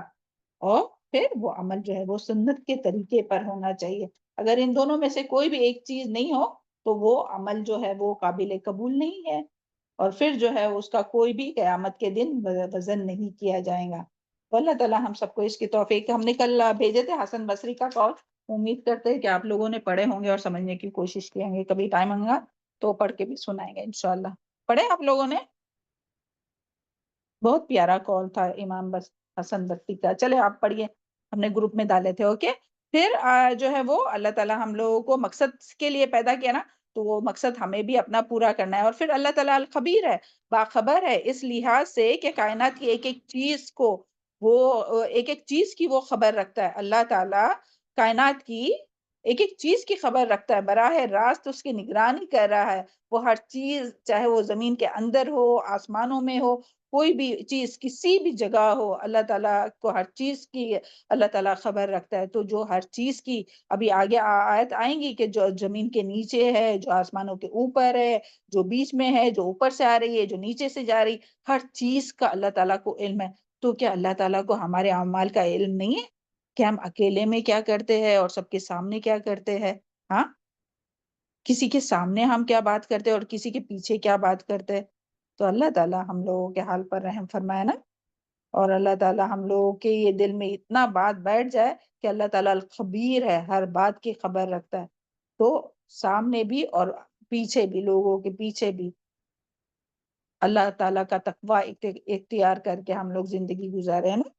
Speaker 1: اور پھر وہ عمل جو ہے وہ سنت کے طریقے پر ہونا چاہیے. اگر ان دونوں میں سے کوئی بھی ایک چیز نہیں ہو تو وہ عمل جو ہے وہ قابل قبول نہیں ہے، اور پھر جو ہے اس کا کوئی بھی قیامت کے دن وزن نہیں کیا جائے گا. تو اللہ تعالیٰ ہم سب کو اس کی توفیق. ہم نے کل بھیجے تھے حسن بصری کا قول، امید کرتے ہیں کہ آپ لوگوں نے پڑھے ہوں گے اور سمجھنے کی کوشش کی ہوں گے. کبھی ٹائم ہوگا تو پڑھ کے بھی سنائیں گے انشاءاللہ. پڑھے آپ لوگوں نے؟ بہت پیارا کال تھا امام حسن بصری کا. چلے آپ پڑھیے، ہم نے گروپ میں ڈالے تھے. اوکے. پھر جو ہے وہ اللہ تعالیٰ ہم لوگوں کو مقصد کے لیے پیدا کیا نا، تو وہ مقصد ہمیں بھی اپنا پورا کرنا ہے. اور پھر اللہ تعالیٰ الخبیر ہے، باخبر ہے، اس لحاظ سے کہ کائنات کی ایک ایک چیز کو وہ ایک ایک چیز کی وہ خبر رکھتا ہے. اللہ تعالیٰ کائنات کی ایک ایک چیز کی خبر رکھتا ہے، براہ راست اس کی نگرانی کر رہا ہے. وہ ہر چیز، چاہے وہ زمین کے اندر ہو، آسمانوں میں ہو، کوئی بھی چیز کسی بھی جگہ ہو، اللہ تعالیٰ کو ہر چیز کی اللہ تعالیٰ خبر رکھتا ہے. تو جو ہر چیز کی، ابھی آگے آیت آئیں گی کہ جو زمین کے نیچے ہے، جو آسمانوں کے اوپر ہے، جو بیچ میں ہے، جو اوپر سے آ رہی ہے، جو نیچے سے جا رہی، ہر چیز کا اللہ تعالیٰ کو علم ہے. تو کیا اللہ تعالیٰ کو ہمارے اعمال کا علم نہیں ہے کہ ہم اکیلے میں کیا کرتے ہیں اور سب کے سامنے کیا کرتے ہیں؟ ہاں، کسی کے سامنے ہم کیا بات کرتے ہیں اور کسی کے پیچھے کیا بات کرتے ہیں. تو اللہ تعالیٰ ہم لوگوں کے حال پر رحم فرمائے نا. اور اللہ تعالیٰ ہم لوگوں کے یہ دل میں اتنا بات بیٹھ جائے کہ اللہ تعالیٰ الخبیر ہے، ہر بات کی خبر رکھتا ہے. تو سامنے بھی اور پیچھے بھی، لوگوں کے پیچھے بھی اللہ تعالیٰ کا تقوی اختیار کر کے ہم لوگ زندگی گزارے ہیں نا.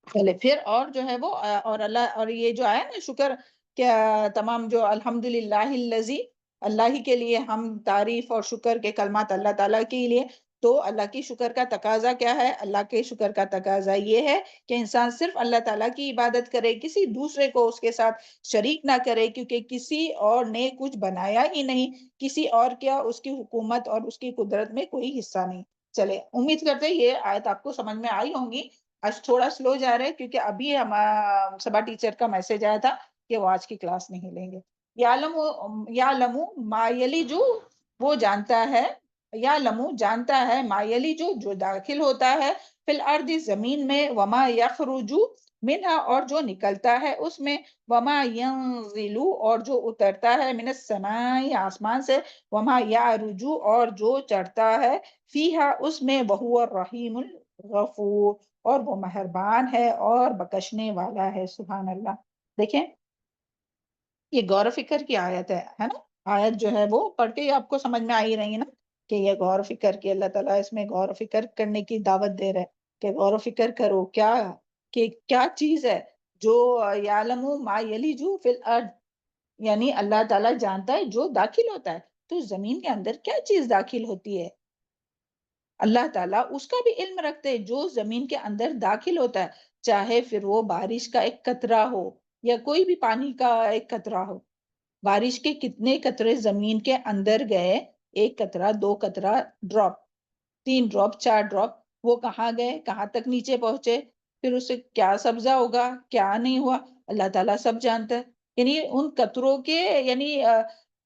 Speaker 1: چلے پھر اور جو ہے وہ اور اللہ، اور یہ جو آیا نا شکر، کیا تمام جو الحمدللہ الذی، اللہ ہی کے لیے ہم تعریف اور شکر کے کلمات اللہ تعالیٰ کے لیے تو اللہ کی شکر کا تقاضا کیا ہے؟ اللہ کے شکر کا تقاضا یہ ہے کہ انسان صرف اللہ تعالیٰ کی عبادت کرے، کسی دوسرے کو اس کے ساتھ شریک نہ کرے، کیونکہ کسی اور نے کچھ بنایا ہی نہیں، کسی اور کیا اس کی حکومت اور اس کی قدرت میں کوئی حصہ نہیں۔ چلے، امید کرتے یہ آیت آپ کو سمجھ میں آئی ہوں گی۔ آج تھوڑا سلو جا رہے کیونکہ ابھی ہمارا سبا ٹیچر کا میسج آیا تھا کہ وہ آج کی کلاس نہیں لیں گے۔ یعلم ما یلج، وہ جانتا ہے، یعلم جانتا ہے، ما یلج جو داخل ہوتا ہے، فی الارض زمین میں، وما یخرج منہا اور جو نکلتا ہے اس میں، وما ینزل اور جو اترتا ہے، من السماء آسمان سے، وما یعرج اور جو چڑھتا ہے، فیہا اس میں، وہو الرحیم الغفور اور وہ مہربان ہے اور بخشنے والا ہے۔ سبحان اللہ۔ دیکھیں یہ غور و فکر کی آیت ہے نا، آیت جو ہے وہ پڑھ کے آپ کو سمجھ میں آئی رہی نا کہ یہ غور و فکر کی، اللہ تعالیٰ اس میں غور و فکر کرنے کی دعوت دے رہے ہیں کہ غور و فکر کرو کیا، کہ کیا چیز ہے جو یعلم ما یلج فی الارض، یعنی اللہ تعالیٰ جانتا ہے جو داخل ہوتا ہے۔ تو زمین کے اندر کیا چیز داخل ہوتی ہے؟ اللہ تعالیٰ اس کا بھی علم رکھتے ہیں جو زمین کے اندر داخل ہوتا ہے، چاہے پھر وہ بارش کا ایک قطرہ ہو یا کوئی بھی پانی کا ایک قطرہ ہو۔ بارش کے کتنے قطرے زمین کے اندر گئے، ایک قطرہ، دو قطرہ، ڈراپ، 3 ڈراپ، 4 ڈراپ، وہ کہاں گئے، کہاں تک نیچے پہنچے، پھر اس سے کیا سبزہ ہوگا، کیا نہیں ہوا، اللہ تعالیٰ سب جانتا ہے۔ یعنی ان قطروں کے یعنی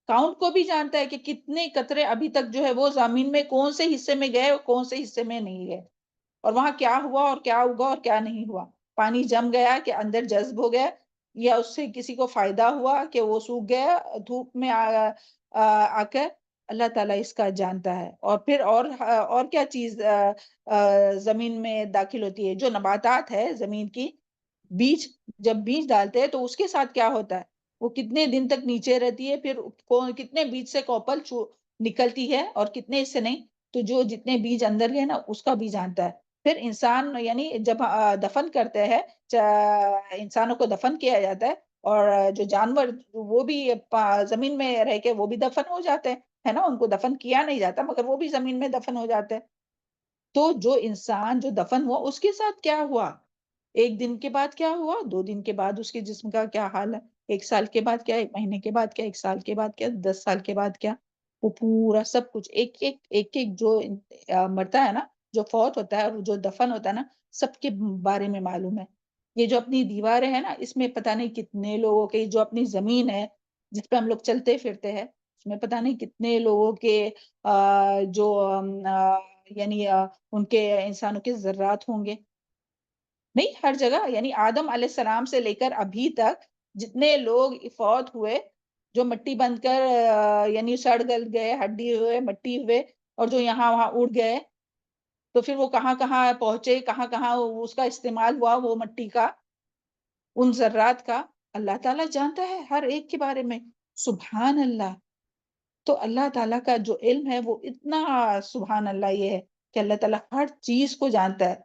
Speaker 1: کاؤنٹ کو بھی جانتا ہے کہ کتنے قطرے ابھی تک جو ہے وہ زمین میں کون سے حصے میں گئے اور کون سے حصے میں نہیں گئے، اور وہاں کیا ہوا اور کیا ہوگا اور کیا نہیں ہوا۔ پانی جم گیا کہ اندر جذب ہو گیا، یا اس سے کسی کو فائدہ ہوا کہ وہ سوکھ گیا دھوپ میں آ کر، اللہ تعالیٰ اس کا جانتا ہے۔ اور پھر اور کیا چیز زمین میں داخل ہوتی ہے؟ جو نباتات ہے زمین کی، بیج، جب بیج ڈالتے ہیں تو اس کے ساتھ کیا ہوتا ہے، وہ کتنے دن تک نیچے رہتی ہے، پھر کتنے بیج سے کوپل نکلتی ہے اور کتنے سے نہیں، تو جو جتنے بیج اندر گئے نا اس کا بھی جانتا ہے۔ پھر انسان یعنی جب دفن کرتے ہیں، انسانوں کو دفن کیا جاتا ہے، اور جو جانور وہ بھی زمین میں رہ کے وہ بھی دفن ہو جاتے ہیں، ہے نا، ان کو دفن کیا نہیں جاتا مگر وہ بھی زمین میں دفن ہو جاتے ہیں۔ تو جو انسان جو دفن ہوا اس کے ساتھ کیا ہوا، 1 دن کے بعد کیا ہوا، 2 دن کے بعد اس کے جسم کا کیا حال ہے، 1 سال کے بعد کیا، 1 مہینے کے بعد کیا، 1 سال کے بعد کیا، 10 سال کے بعد کیا، وہ پورا سب کچھ ایک جو مرتا ہے نا، جو فوت ہوتا ہے اور جو دفن ہوتا ہے نا، سب کے بارے میں معلوم ہے۔ یہ جو اپنی دیواریں ہیں نا، اس میں پتہ نہیں کتنے لوگوں کے، جو اپنی زمین ہے جس پہ ہم لوگ چلتے پھرتے ہیں، اس میں پتہ نہیں کتنے لوگوں کے جو یعنی ان کے انسانوں کے ذرات ہوں گے، نہیں ہر جگہ، یعنی آدم علیہ السلام سے لے کر ابھی تک جتنے لوگ فوت ہوئے، جو مٹی بن کر یعنی سڑ گل گئے، ہڈی ہوئے، مٹی ہوئے، اور جو یہاں وہاں اڑ گئے، تو پھر وہ کہاں کہاں پہنچے، کہاں کہاں اس کا استعمال ہوا، وہ مٹی کا، ان ذرات کا، اللہ تعالیٰ جانتا ہے ہر ایک کے بارے میں۔ سبحان اللہ۔ تو اللہ تعالیٰ کا جو علم ہے وہ اتنا، سبحان اللہ، یہ ہے کہ اللہ تعالیٰ ہر چیز کو جانتا ہے۔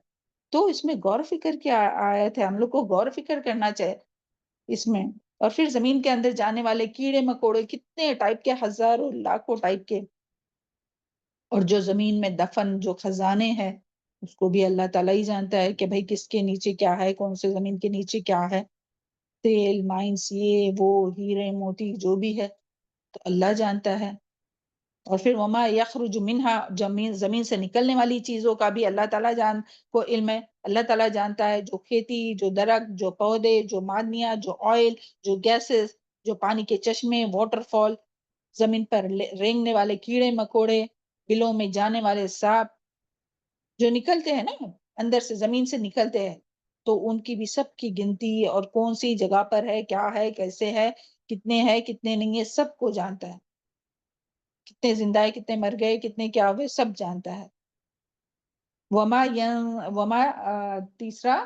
Speaker 1: تو اس میں غور و فکر کی آیت ہے، ہم لوگ کو غور و فکر کرنا چاہیے اس میں۔ اور پھر زمین کے اندر جانے والے کیڑے مکوڑے کتنے ٹائپ کے، ہزاروں لاکھوں ٹائپ کے، اور جو زمین میں دفن جو خزانے ہیں اس کو بھی اللہ تعالیٰ ہی جانتا ہے کہ بھئی کس کے نیچے کیا ہے، کون سے زمین کے نیچے کیا ہے، تیل، مائنس، یہ وہ، ہیرے موتی جو بھی ہے، تو اللہ جانتا ہے۔ اور پھر وما یخرج منہا، زمین سے نکلنے والی چیزوں کا بھی اللہ تعالیٰ کو علم ہے۔ اللہ تعالیٰ جانتا ہے جو کھیتی، جو درخت، جو پودے، جو معدنیات، جو آئل، جو گیسز، جو پانی کے چشمے، واٹر فال، زمین پر رینگنے والے کیڑے مکوڑے، بلوں میں جانے والے سانپ جو نکلتے ہیں نا اندر سے، زمین سے نکلتے ہیں، تو ان کی بھی سب کی گنتی، اور کون سی جگہ پر ہے، کیا ہے، کیسے ہے، کتنے ہے، کتنے نہیں ہے، سب کو جانتا ہے۔ کتنے زندہ ہے، کتنے مر گئے، کتنے کیا ہوئے، سب جانتا ہے۔ تیسرا،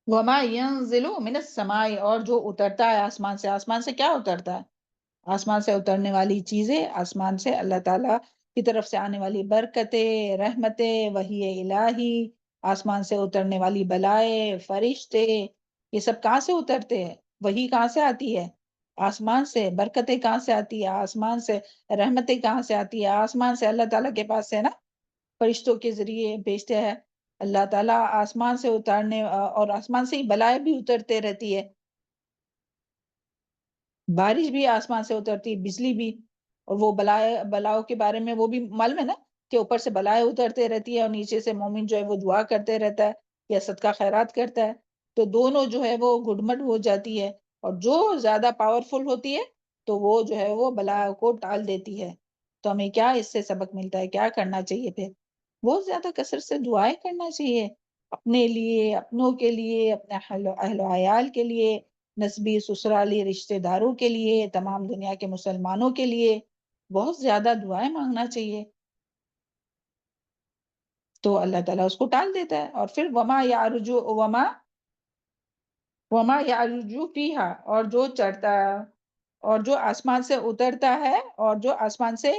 Speaker 1: وما ينزل من السماء، اور جو اترتا ہے آسمان سے۔ آسمان سے کیا اترتا ہے؟ آسمان سے اترنے والی چیزیں، آسمان سے اللہ تعالیٰ کی طرف سے آنے والی برکتیں، رحمتیں، وحی الہی، آسمان سے اترنے والی بلائیں، فرشتے، یہ سب کہاں سے اترتے ہیں؟ وحی کہاں سے آتی ہے؟ آسمان سے برکتیں کہاں سے آتی ہے، آسمان سے رحمتیں کہاں سے آتی ہے، آسمان سے اللہ تعالیٰ کے پاس سے نا فرشتوں کے ذریعے بھیجتے ہیں اللہ تعالیٰ آسمان سے اتارنے، اور آسمان سے ہی بلائیں بھی اترتے رہتی ہے، بارش بھی آسمان سے اترتی ہے، بجلی بھی، اور وہ بلاؤں کے بارے میں وہ بھی معلوم ہے نا کہ اوپر سے بلائیں اترتے رہتی ہے اور نیچے سے مومن جو ہے وہ دعا کرتے رہتا ہے یا صدقہ خیرات کرتا ہے، تو دونوں جو ہے وہ گڈمٹ ہو جاتی ہے، اور جو زیادہ پاورفل ہوتی ہے تو وہ جو ہے وہ بلا کو ٹال دیتی ہے۔ تو ہمیں کیا اس سے سبق ملتا ہے، کیا کرنا چاہیے پھر؟ بہت زیادہ کثرت سے دعائیں کرنا چاہیے، اپنے لیے، اپنوں کے لیے، اپنے اہل و عیال کے لیے، نسبی سسرالی رشتہ داروں کے لیے، تمام دنیا کے مسلمانوں کے لیے بہت زیادہ دعائیں مانگنا چاہیے، تو اللہ تعالیٰ اس کو ٹال دیتا ہے۔ اور پھر وما یعرج فیہا، اور جو چڑھتا اور جو آسمان سے اترتا ہے اور جو آسمان سے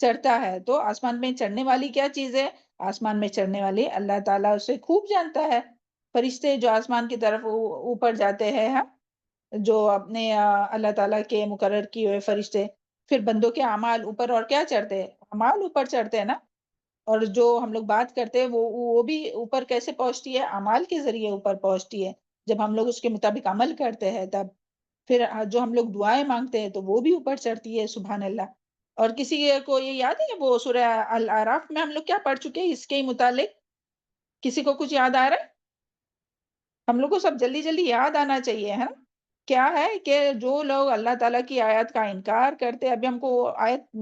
Speaker 1: چڑھتا ہے، تو آسمان میں چڑھنے والی کیا چیز ہے؟ آسمان میں چڑھنے والی اللہ تعالیٰ اسے خوب جانتا ہے۔ فرشتے جو آسمان کی طرف اوپر جاتے ہیں، جو اپنے اللہ تعالیٰ کے مقرر کیے ہوئے فرشتے، پھر بندوں کے اعمال اوپر اور کیا چڑھتے ہیں؟ اعمال اوپر چڑھتے ہیں نا، اور جو ہم لوگ بات کرتے ہیں وہ بھی اوپر کیسے پہنچتی ہے؟ اعمال کے ذریعے اوپر پہنچتی ہے، جب ہم لوگ اس کے مطابق عمل کرتے ہیں تب۔ پھر جو ہم لوگ دعائیں مانگتے ہیں تو وہ بھی اوپر چڑھتی ہے، سبحان اللہ۔ اور کسی کو یہ یاد ہے وہ سورہ الاعراف میں ہم لوگ کیا پڑھ چکے ہیں اس کے متعلق؟ کسی کو کچھ یاد آ رہا ہے؟ ہم لوگ کو سب جلدی جلدی یاد آنا چاہیے، ہے نا؟ کیا ہے کہ جو لوگ اللہ تعالیٰ کی آیات کا انکار کرتے، ابھی ہم کو آیت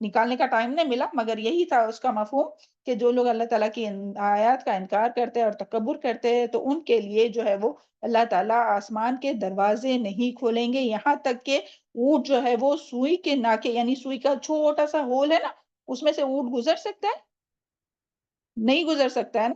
Speaker 1: نکالنے کا ٹائم نہیں ملا، مگر یہی تھا اس کا مفہوم کہ جو لوگ اللہ تعالیٰ کی آیات کا انکار کرتے اور تکبر کرتے ہیں تو ان کے لیے جو ہے وہ اللہ تعالیٰ آسمان کے دروازے نہیں کھولیں گے، یہاں تک کہ اونٹ جو ہے وہ سوئی کے ناکے، یعنی سوئی کا چھوٹا سا ہول ہے نا، اس میں سے اونٹ گزر سکتا ہے؟ نہیں گزر سکتا ہے نا۔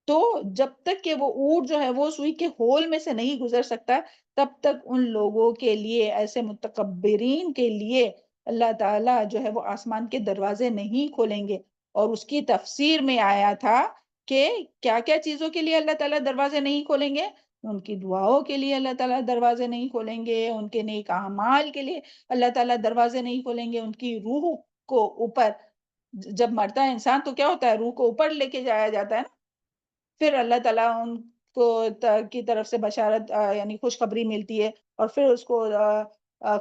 Speaker 1: تو جب تک کہ وہ اونٹ جو ہے وہ سوئی کے ہول میں سے نہیں گزر سکتا، تب تک ان لوگوں کے لیے، ایسے متکبرین کے لیے اللہ تعالیٰ جو ہے وہ آسمان کے دروازے نہیں کھولیں گے۔ اور اس کی تفسیر میں آیا تھا کہ کیا کیا چیزوں کے لیے اللہ تعالیٰ دروازے نہیں کھولیں گے؟ ان کی دعاؤں کے لیے اللہ تعالیٰ دروازے نہیں کھولیں گے، ان کے نیک اعمال کے لیے اللہ تعالیٰ دروازے نہیں کھولیں گے، ان کی روح کو اوپر، جب مرتا ہے انسان تو کیا ہوتا ہے؟ روح کو اوپر لے کے جایا جاتا ہے نا، پھر اللہ تعالیٰ ان کو کی طرف سے بشارت یعنی خوشخبری ملتی ہے، اور پھر اس کو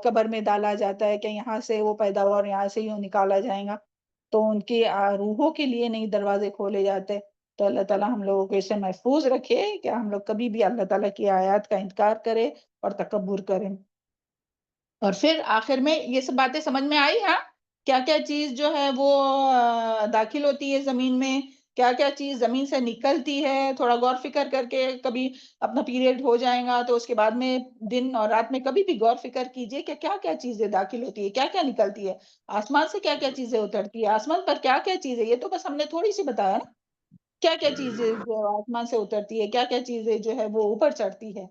Speaker 1: قبر میں ڈالا جاتا ہے کہ یہاں سے وہ پیدا ہوا اور یہاں سے یوں نکالا جائے گا، تو ان کی روحوں کے لیے نہیں دروازے کھولے جاتے۔ تو اللہ تعالیٰ ہم لوگوں کو اسے محفوظ رکھے کہ ہم لوگ کبھی بھی اللہ تعالیٰ کی آیات کا انکار کریں اور تکبر کریں۔ اور پھر آخر میں یہ سب باتیں سمجھ میں آئی؟ ہاں، کیا کیا چیز جو ہے وہ داخل ہوتی ہے زمین میں، کیا کیا چیز زمین سے نکلتی ہے، تھوڑا غور فکر کر کے کبھی اپنا پیریڈ ہو جائے گا تو اس کے بعد میں دن اور رات میں کبھی بھی غور فکر کیجئے کہ کیا کیا چیزیں داخل ہوتی ہے، کیا کیا نکلتی ہے، آسمان سے کیا کیا چیزیں اترتی ہے، آسمان پر کیا کیا چیزیں، یہ تو بس ہم نے تھوڑی سی بتایا نا، کیا کیا چیزیں جو آسمان سے اترتی ہے، کیا کیا چیزیں جو ہے وہ اوپر چڑھتی ہے۔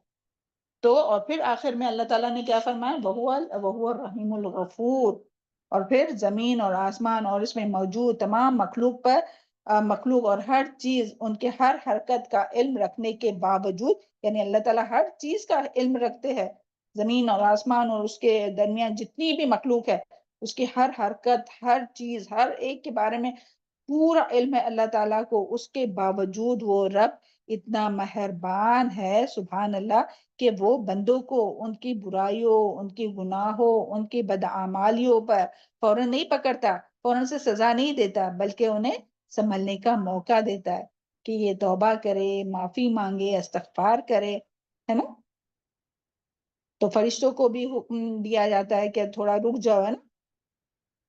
Speaker 1: تو اور پھر آخر میں اللہ تعالیٰ نے کیا فرمایا؟ وَهُوَ الرَّحِيمُ الْغَفُورُ۔ اور پھر زمین اور آسمان اور اس میں موجود تمام مخلوق اور ہر چیز، ان کے ہر حرکت کا علم رکھنے کے باوجود، یعنی اللہ تعالیٰ ہر چیز کا علم رکھتے ہیں، زمین اور آسمان اور اس کے درمیان جتنی بھی مخلوق ہے، اس کی ہر حرکت، ہر چیز، ہر ایک کے بارے میں پورا علم ہے اللہ تعالیٰ کو، اس کے باوجود وہ رب اتنا مہربان ہے، سبحان اللہ، کہ وہ بندوں کو ان کی برائیوں، ان کی گناہوں، ان کی بدعمالیوں پر فوراً نہیں پکڑتا، فوراً سے سزا نہیں دیتا، بلکہ انہیں سنبھلنے کا موقع دیتا ہے کہ یہ توبہ کرے، معافی مانگے، استغفار کرے، ہے نا؟ تو فرشتوں کو بھی حکم دیا جاتا ہے کہ تھوڑا رک جاؤ، ہے نا،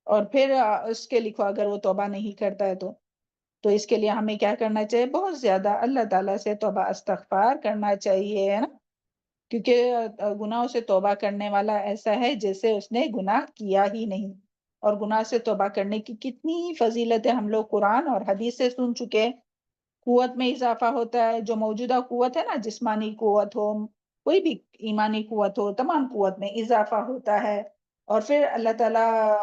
Speaker 1: اور پھر اس کے لکھو اگر وہ توبہ نہیں کرتا ہے تو اس کے لیے ہمیں کیا کرنا چاہیے؟ بہت زیادہ اللہ تعالیٰ سے توبہ استغفار کرنا چاہیے، ہے نا، کیونکہ گناہوں سے توبہ کرنے والا ایسا ہے جیسے اس نے گناہ کیا ہی نہیں، اور گناہ سے توبہ کرنے کی کتنی فضیلتیں ہم لوگ قرآن اور حدیث سے سن چکے ہیں۔ قوت میں اضافہ ہوتا ہے، جو موجودہ قوت ہے نا، جسمانی قوت ہو، کوئی بھی ایمانی قوت ہو، تمام قوت میں اضافہ ہوتا ہے، اور پھر اللہ تعالیٰ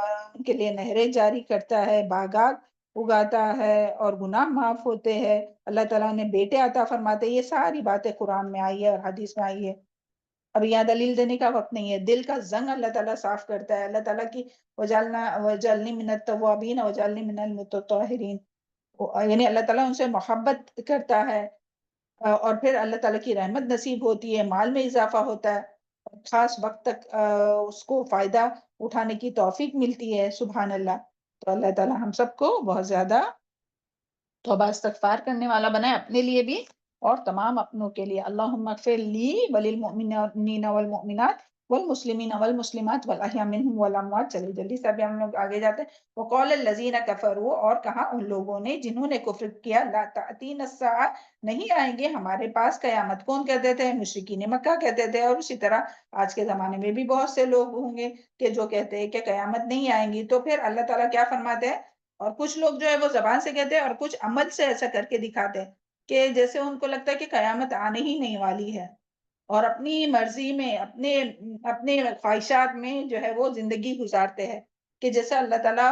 Speaker 1: کے لیے نہریں جاری کرتا ہے، باغات اگاتا ہے، اور گناہ معاف ہوتے ہیں، اللہ تعالیٰ نے بیٹے عطا فرماتے ہیں، یہ ساری باتیں قرآن میں آئی ہے اور حدیث میں آئی ہے۔ اب یہاں دلیل دینے کا وقت نہیں ہے. دل کا زنگ اللہ تعالیٰ صاف کرتا ہے. اللہ تعالیٰ کی وجعلنی من التوابین وجعلنی من المتطہرین، یعنی اللہ تعالیٰ ان سے محبت کرتا ہے اور پھر اللہ تعالیٰ کی رحمت نصیب ہوتی ہے، مال میں اضافہ ہوتا ہے، خاص وقت تک اس کو فائدہ اٹھانے کی توفیق ملتی ہے. سبحان اللہ. تو اللہ تعالیٰ ہم سب کو بہت زیادہ توبہ استغفار کرنے والا بنائے، اپنے لیے بھی اور تمام اپنوں کے لیے. اللہم اغفر لی وللمؤمنین والمؤمنات والمسلمین والمسلمات والاحیاء منہم والاموات. چلیے جلدی سے ابھی ہم لوگ آگے جاتے ہیں. وقال الذین کفروا، اور کہا ان لوگوں نے جنہوں نے کفر کیا، لا تأتین الساعہ، نہیں آئیں گے ہمارے پاس قیامت. کون کہتے تھے؟ مشرکین مکہ کہتے تھے. اور اسی طرح آج کے زمانے میں بھی بہت سے لوگ ہوں گے کہ جو کہتے ہیں کہ قیامت نہیں آئیں گی. تو پھر اللہ تعالیٰ کیا فرماتے ہیں؟ اور کچھ لوگ جو ہے وہ زبان سے کہتے ہیں اور کچھ عمل سے ایسا کر کے دکھاتے ہیں کہ جیسے ان کو لگتا ہے کہ قیامت آنے ہی نہیں والی ہے، اور اپنی مرضی میں اپنے خواہشات میں جو ہے وہ زندگی گزارتے ہیں کہ جیسا اللہ تعالیٰ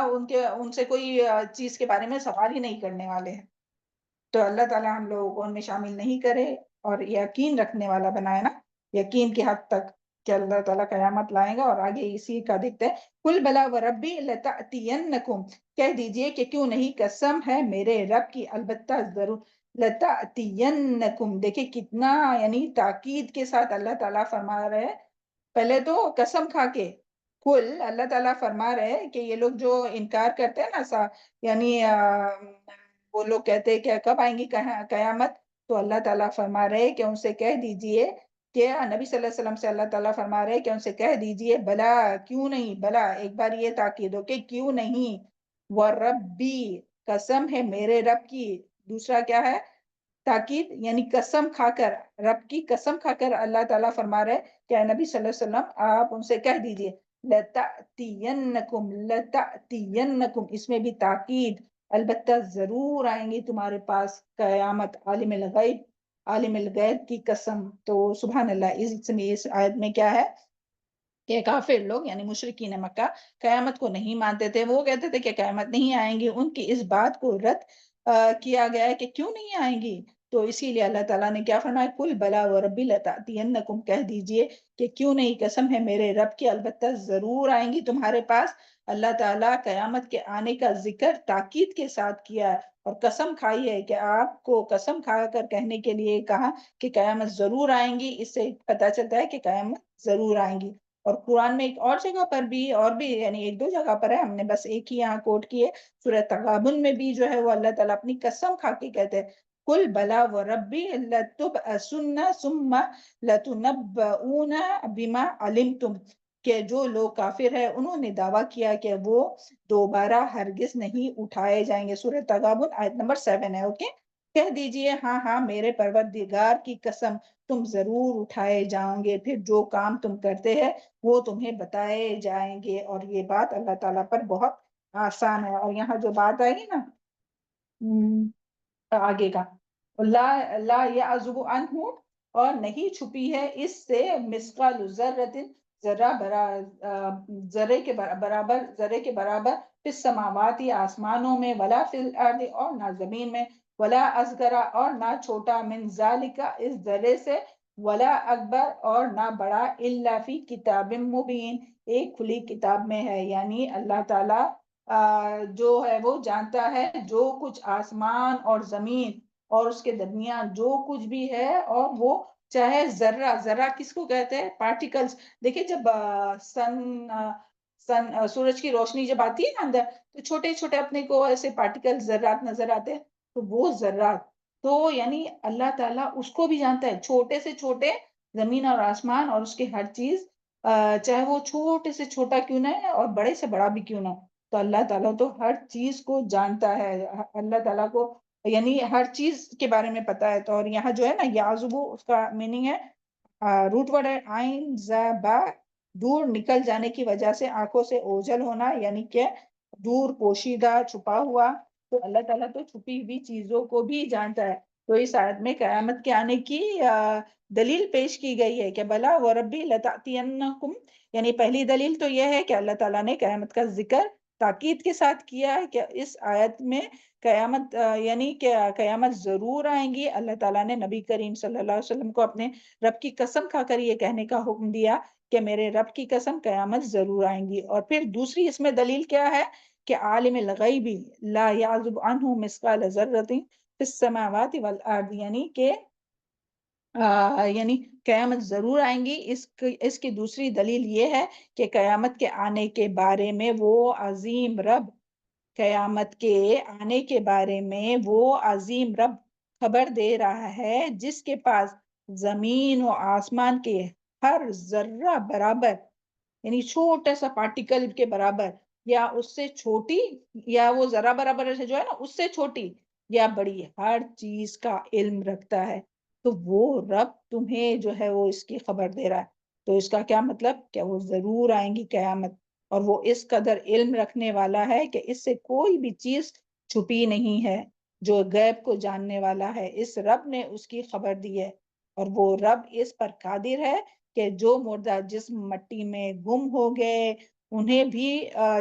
Speaker 1: ان سے کوئی چیز کے بارے میں سوال ہی نہیں کرنے والے ہیں. تو اللہ تعالیٰ ہم لوگوں کو ان میں شامل نہیں کرے اور یقین رکھنے والا بنائے نا، یقین کی حد تک کہ اللہ تعالیٰ قیامت لائے گا. اور آگے اسی کا دیکھتے ہیں. قل بلا وربی لتأتینکم، کہہ دیجئے کہ کیوں نہیں، قسم ہے میرے رب کی، البتہ ضرور، لتأتینکم. دیکھیں کتنا یعنی تاکید کے ساتھ اللہ تعالیٰ فرما رہے ہیں. پہلے تو قسم کھا کے، کل اللہ تعالیٰ فرما رہے ہیں کہ یہ لوگ جو انکار کرتے ہیں نا، یعنی وہ لوگ کہتے ہیں کہ کب آئیں گی قیامت، تو اللہ تعالیٰ فرما رہے کہ ان سے کہہ دیجئے کہ نبی صلی اللہ علیہ وسلم سے اللہ تعالیٰ فرما رہے کہ ان سے کہہ دیجئے بلا، کیوں نہیں، بلا ایک بار یہ تاکید ہو کہ کیوں نہیں، وربی، قسم ہے میرے رب کی. دوسرا کیا ہے؟ تاکید، یعنی قسم کھا کر، رب کی قسم کھا کر اللہ تعالیٰ فرما رہے کہ اے نبی صلی اللہ علیہ وسلم آپ ان سے کہہ دیجئے لتأتینکم، لتأتینکم، اس میں بھی تاکید، البتہ ضرور آئیں گی تمہارے پاس قیامت، عالم الغیب کی قسم. تو سبحان اللہ. اس آیت میں کیا ہے کہ کافر لوگ یعنی مشرکین مکہ قیامت کو نہیں مانتے تھے. وہ کہتے تھے کہ قیامت نہیں آئیں گی. ان کی اس بات کو رد کیا گیا ہے کہ کیوں نہیں آئیں گی. تو اسی لیے اللہ تعالیٰ نے کیا فرمایا؟ کل بلا وربی لتأتینکم، کہہ دیجئے کہ کیوں نہیں، قسم ہے میرے رب کی، البتہ ضرور آئیں گی تمہارے پاس. اللہ تعالیٰ قیامت کے آنے کا ذکر تاکید کے ساتھ کیا ہے اور قسم کھائی ہے کہ آپ کو قسم کھا کر کہنے کے لیے کہا کہ قیامت ضرور آئیں گی. اس سے پتہ چلتا ہے کہ قیامت ضرور آئیں گی. اور قرآن میں ایک اور جگہ پر بھی، اور بھی یعنی ایک دو جگہ پر ہے، ہم نے بس ایک ہی یہاں کوٹ کی ہے، سورہ تغابن میں بھی جو ہے وہ اللہ تعالیٰ اپنی قسم کھا کے کہتے ہیں قل بلا وربی لتبعثن ثم لتنبؤون بما علمتم، کہ جو لوگ کافر ہیں انہوں نے دعویٰ کیا کہ وہ دوبارہ ہرگز نہیں اٹھائے جائیں گے. سورہ تغابن آیت نمبر 7 ہے. اوکے، کہہ دیجئے ہاں ہاں میرے پروردگار کی قسم، تم ضرور اٹھائے جاؤں گے، پھر جو کام تم کرتے ہیں وہ تمہیں بتائے جائیں گے. اور یہ بات اللہ تعالیٰ پر بہت آسان ہے. اور یہاں جو بات آئے گی نا آگے کا، لا یعزب عنہ، اور نہیں چھپی ہے اس سے، مثقال ذرۃ، ذرے کے برابر، فی السماوات، آسمانوں میں، ولا فی الارض، اور نہ زمین میں، ولا اصغر، اور نہ چھوٹا، من ذالک، اس ذرے سے، ولا اکبر، اور نہ بڑا، الا فی کتاب مبین، ایک کھلی کتاب میں ہے. یعنی اللہ تعالیٰ جو ہے وہ جانتا ہے جو کچھ آسمان اور زمین اور اس کے درمیان جو کچھ بھی ہے. اور وہ چاہے ذرہ کس کو کہتے ہیں؟ پارٹیکلز. دیکھیں جب سورج کی روشنی جب آتی ہے نا اندر، تو چھوٹے چھوٹے اپنے کو ایسے پارٹیکل ذرات نظر آتے ہیں. تو وہ ذرات، تو یعنی اللہ تعالیٰ اس کو بھی جانتا ہے، چھوٹے سے چھوٹے زمین اور آسمان اور اس کے ہر چیز، چاہے وہ چھوٹے سے چھوٹا کیوں نہ ہے اور بڑے سے بڑا بھی کیوں نہ. تو اللہ تعالیٰ تو ہر چیز کو جانتا ہے. اللہ تعالیٰ کو یعنی ہر چیز کے بارے میں پتا ہے. تو اور یہاں جو ہے نا یعزبو، اس کا میننگ ہے، روٹ ورڈ ہے عین زبا، دور نکل جانے کی وجہ سے، آنکھوں سے اوجھل ہونا، یعنی کہ دور، پوشیدہ، چھپا ہوا. تو اللہ تعالیٰ تو چھپی ہوئی چیزوں کو بھی جانتا ہے. تو اس آیت میں قیامت کے آنے کی دلیل پیش کی گئی ہے کہ بلا وربی لتأتینکم، یعنی پہلی دلیل تو یہ ہے کہ اللہ تعالیٰ نے قیامت کا ذکر تاکید کے ساتھ کیا ہے کہ اس آیت میں قیامت یعنی کہ قیامت ضرور آئیں گی. اللہ تعالیٰ نے نبی کریم صلی اللہ علیہ وسلم کو اپنے رب کی قسم کھا کر یہ کہنے کا حکم دیا کہ میرے رب کی قسم قیامت ضرور آئیں گی. اور پھر دوسری اس میں دلیل کیا ہے کہ عالم الغیب لا یعزب عنہ مثقال ذرۃ فی السماوات والارض، یعنی کہ یعنی قیامت ضرور آئیں گی. اس کی دوسری دلیل یہ ہے کہ قیامت کے آنے کے بارے میں وہ عظیم رب، قیامت کے آنے کے بارے میں وہ عظیم رب خبر دے رہا ہے جس کے پاس زمین و آسمان کے ہر ذرہ برابر، یعنی چھوٹا سا پارٹیکل کے برابر یا اس سے چھوٹی، یا وہ ذرہ برابر جو ہے نا اس سے چھوٹی یا بڑی، ہر چیز کا علم رکھتا ہے. تو وہ رب تمہیں جو ہے وہ اس کی خبر دے رہا ہے. تو اس کا کیا مطلب کہ وہ ضرور آئیں گی قیامت، اور وہ اس قدر علم رکھنے والا ہے کہ اس سے کوئی بھی چیز چھپی نہیں ہے. جو غیب کو جاننے والا ہے اس رب نے اس کی خبر دی ہے، اور وہ رب اس پر قادر ہے کہ جو مردہ جسم مٹی میں گم ہو گئے انہیں بھی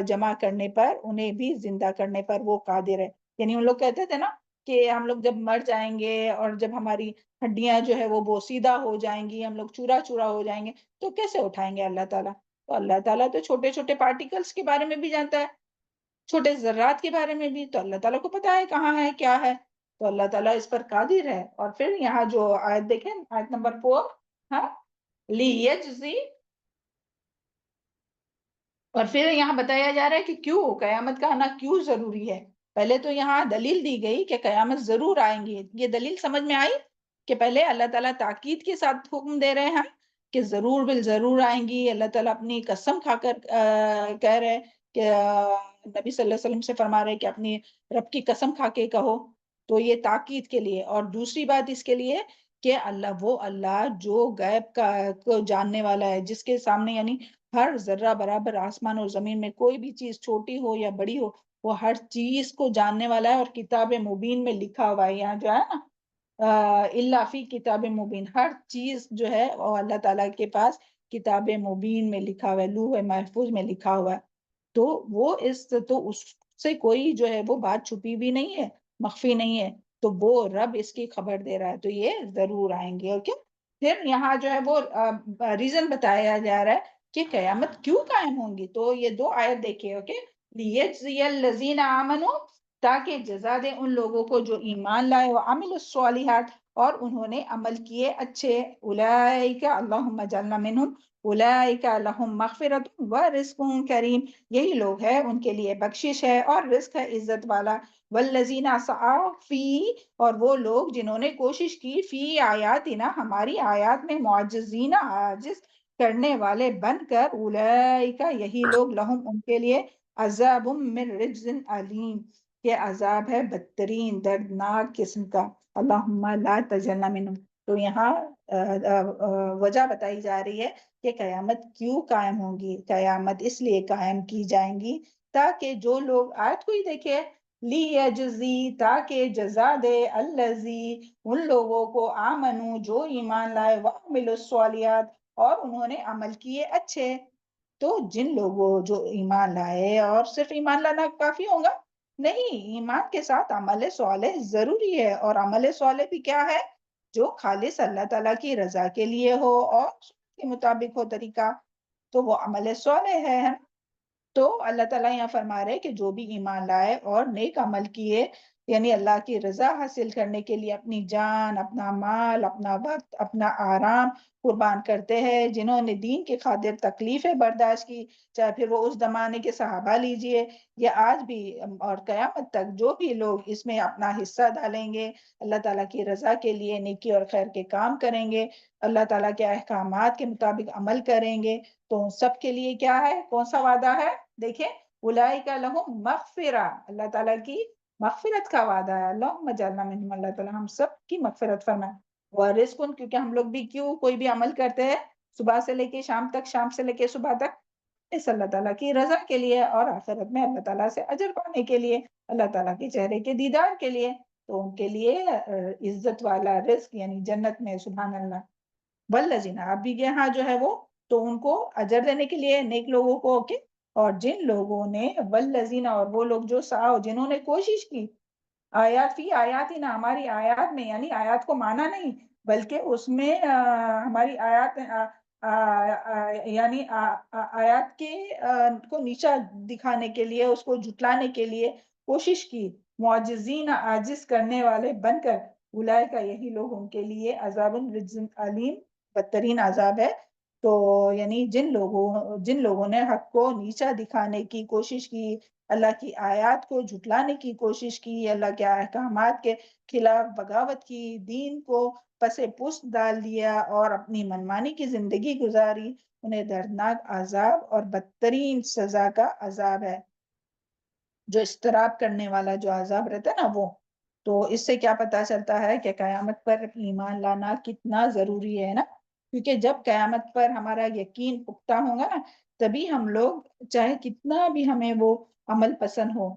Speaker 1: جمع کرنے پر، انہیں بھی زندہ کرنے پر وہ قادر ہے. یعنی ان لوگ کہتے تھے نا کہ ہم لوگ جب مر جائیں گے اور جب ہماری ہڈیاں جو ہے وہ بوسیدہ ہو جائیں گی، ہم لوگ چورا چورا ہو جائیں گے، تو کیسے اٹھائیں گے اللہ تعالیٰ؟ تو اللہ تعالیٰ تو چھوٹے چھوٹے پارٹیکلز کے بارے میں بھی جانتا ہے، چھوٹے ذرات کے بارے میں بھی. تو اللہ تعالیٰ کو پتا ہے کہاں ہے کیا ہے، تو اللہ تعالیٰ اس پر قادر ہے. اور پھر یہاں جو آیت دیکھیں، آیت نمبر 4، ہاں، لیجزی، اور پھر یہاں بتایا جا رہا ہے کہ کیوں قیامت کا آنا کیوں ضروری ہے. پہلے تو یہاں دلیل دی گئی کہ قیامت ضرور آئیں گی. یہ دلیل سمجھ میں آئی کہ پہلے اللہ تعالیٰ تاکید کے ساتھ حکم دے رہے ہیں کہ ضرور بالضرور آئیں گی. اللہ تعالیٰ اپنی قسم کھا کر کہہ رہے کہ نبی صلی اللہ علیہ وسلم سے فرما رہے کہ اپنی رب کی قسم کھا کے کہو. تو یہ تاکید کے لیے. اور دوسری بات اس کے لیے کہ اللہ جو غیب کو جاننے والا ہے، جس کے سامنے یعنی ہر ذرہ برابر آسمان اور زمین میں کوئی بھی چیز چھوٹی ہو یا بڑی ہو، وہ ہر چیز کو جاننے والا ہے. اور کتاب مبین میں لکھا ہوا ہے، یہاں جو ہے نا الا فی کتاب مبین، ہر چیز جو ہے وہ اللہ تعالیٰ کے پاس کتاب مبین میں لکھا ہوا ہے، لوح محفوظ میں لکھا ہوا ہے. تو وہ اس سے کوئی جو ہے وہ بات چھپی بھی نہیں ہے، مخفی نہیں ہے. تو وہ رب اس کی خبر دے رہا ہے. تو یہ ضرور آئیں گے. اوکے، پھر یہاں جو ہے وہ ریزن بتایا جا رہا ہے کہ قیامت کیوں قائم ہوں گی. تو یہ 2 آیت دیکھیں. اوکے، لیجزی الذین آمنوا، تاکہ جزا دے ان لوگوں کو جو ایمان لائے، وعملوا الصالحات، اور انہوں نے عمل کیے اچھے. اولئک اللہم اجعلنا منہم، اولئک لہم مغفرۃ ورزق کریم، یہی لوگ ہیں ان کے لیے بخشش ہے اور رزق ہے عزت والا. والذین سعوا فی، اور وہ لوگ جنہوں نے کوشش کی، فی آیاتنا، ہماری آیات میں، معجزین، عاجز کرنے والے بن کر، اولئک، یہی لوگ، لہم، ان کے لیے، عذاب من رجز علیم، یہ عذاب ہے بدترین دردناک قسم کا. اللہم لا تجعلنا منہم. تو یہاں وجہ بتائی جا رہی ہے کہ قیامت کیوں قائم ہوں گی. قیامت اس لیے قائم کی جائیں گی تاکہ جو لوگ، آیت کو ہی دیکھیں، لیجزی، تاکہ جزا دے، الذی، ان لوگوں کو، آمنو، جو ایمان لائے، وعملوا الصالحات، اور انہوں نے عمل کیے اچھے. تو جن لوگوں جو ایمان لائے، اور صرف ایمان لانا کافی ہوگا نہیں، ایمان کے ساتھ عمل صالح ضروری ہے. اور عمل صالح بھی کیا ہے؟ جو خالص اللہ تعالیٰ کی رضا کے لیے ہو اور کے مطابق ہو طریقہ، تو وہ عمل صالح ہے. تو اللہ تعالیٰ یہاں فرما رہے کہ جو بھی ایمان لائے اور نیک عمل کیے، یعنی اللہ کی رضا حاصل کرنے کے لیے اپنی جان، اپنا مال، اپنا وقت، اپنا آرام قربان کرتے ہیں، جنہوں نے دین کی خاطر تکلیفیں برداشت کی، چاہے پھر وہ اس زمانے کے صحابہ لیجئے یا آج بھی اور قیامت تک جو بھی لوگ اس میں اپنا حصہ ڈالیں گے، اللہ تعالیٰ کی رضا کے لیے نیکی اور خیر کے کام کریں گے، اللہ تعالیٰ کے احکامات کے مطابق عمل کریں گے، تو سب کے لیے کیا ہے؟ کون سا وعدہ ہے؟ دیکھیں، اولئک لہم مغفرہ، اللہ تعالیٰ کی مغفرت کا وعدہ ہے. اللہم اجعلنا منہم، اللہ تعالیٰ ہم سب کی مغفرت فرمائے. ورزق، کیونکہ ہم لوگ بھی کیوں کوئی بھی عمل کرتے ہیں صبح سے لے کے شام تک، شام سے لے کے صبح تک، اس اللہ تعالیٰ کی رضا کے لیے اور آخرت میں اللہ تعالیٰ سے اجر پانے کے لیے، اللہ تعالیٰ کے چہرے کے دیدار کے لیے. تو ان کے لیے عزت والا رزق یعنی جنت میں. سبحان اللہ. والذین، اب بھی یہاں جو ہے وہ، تو ان کو اجر دینے کے لیے نیک لوگوں کو، اوکے، اور جن لوگوں نے والذین اور وہ لوگ جو سعوا جنہوں نے کوشش کی آیات فی آیاتنا ہماری آیات میں، یعنی آیات کو مانا نہیں بلکہ اس میں ہماری آیات یعنی آیات کے کو نیچا دکھانے کے لیے، اس کو جھٹلانے کے لیے کوشش کی، معجزین عاجز کرنے والے بن کر، اولئک یہی لوگ ان کے لیے عذاب رجز علیم بدترین عذاب ہے۔ تو یعنی جن لوگوں نے حق کو نیچا دکھانے کی کوشش کی، اللہ کی آیات کو جھٹلانے کی کوشش کی، اللہ کے احکامات کے خلاف بغاوت کی، دین کو پس پشت ڈال دیا اور اپنی منمانی کی زندگی گزاری، انہیں دردناک عذاب اور بدترین سزا کا عذاب ہے۔ جو اضطراب کرنے والا جو عذاب رہتا ہے نا وہ، تو اس سے کیا پتا چلتا ہے کہ قیامت پر ایمان لانا کتنا ضروری ہے نا، کیونکہ جب قیامت پر ہمارا یقین پختہ ہوگا نا، تبھی ہم لوگ چاہے کتنا بھی ہمیں وہ عمل پسند ہو،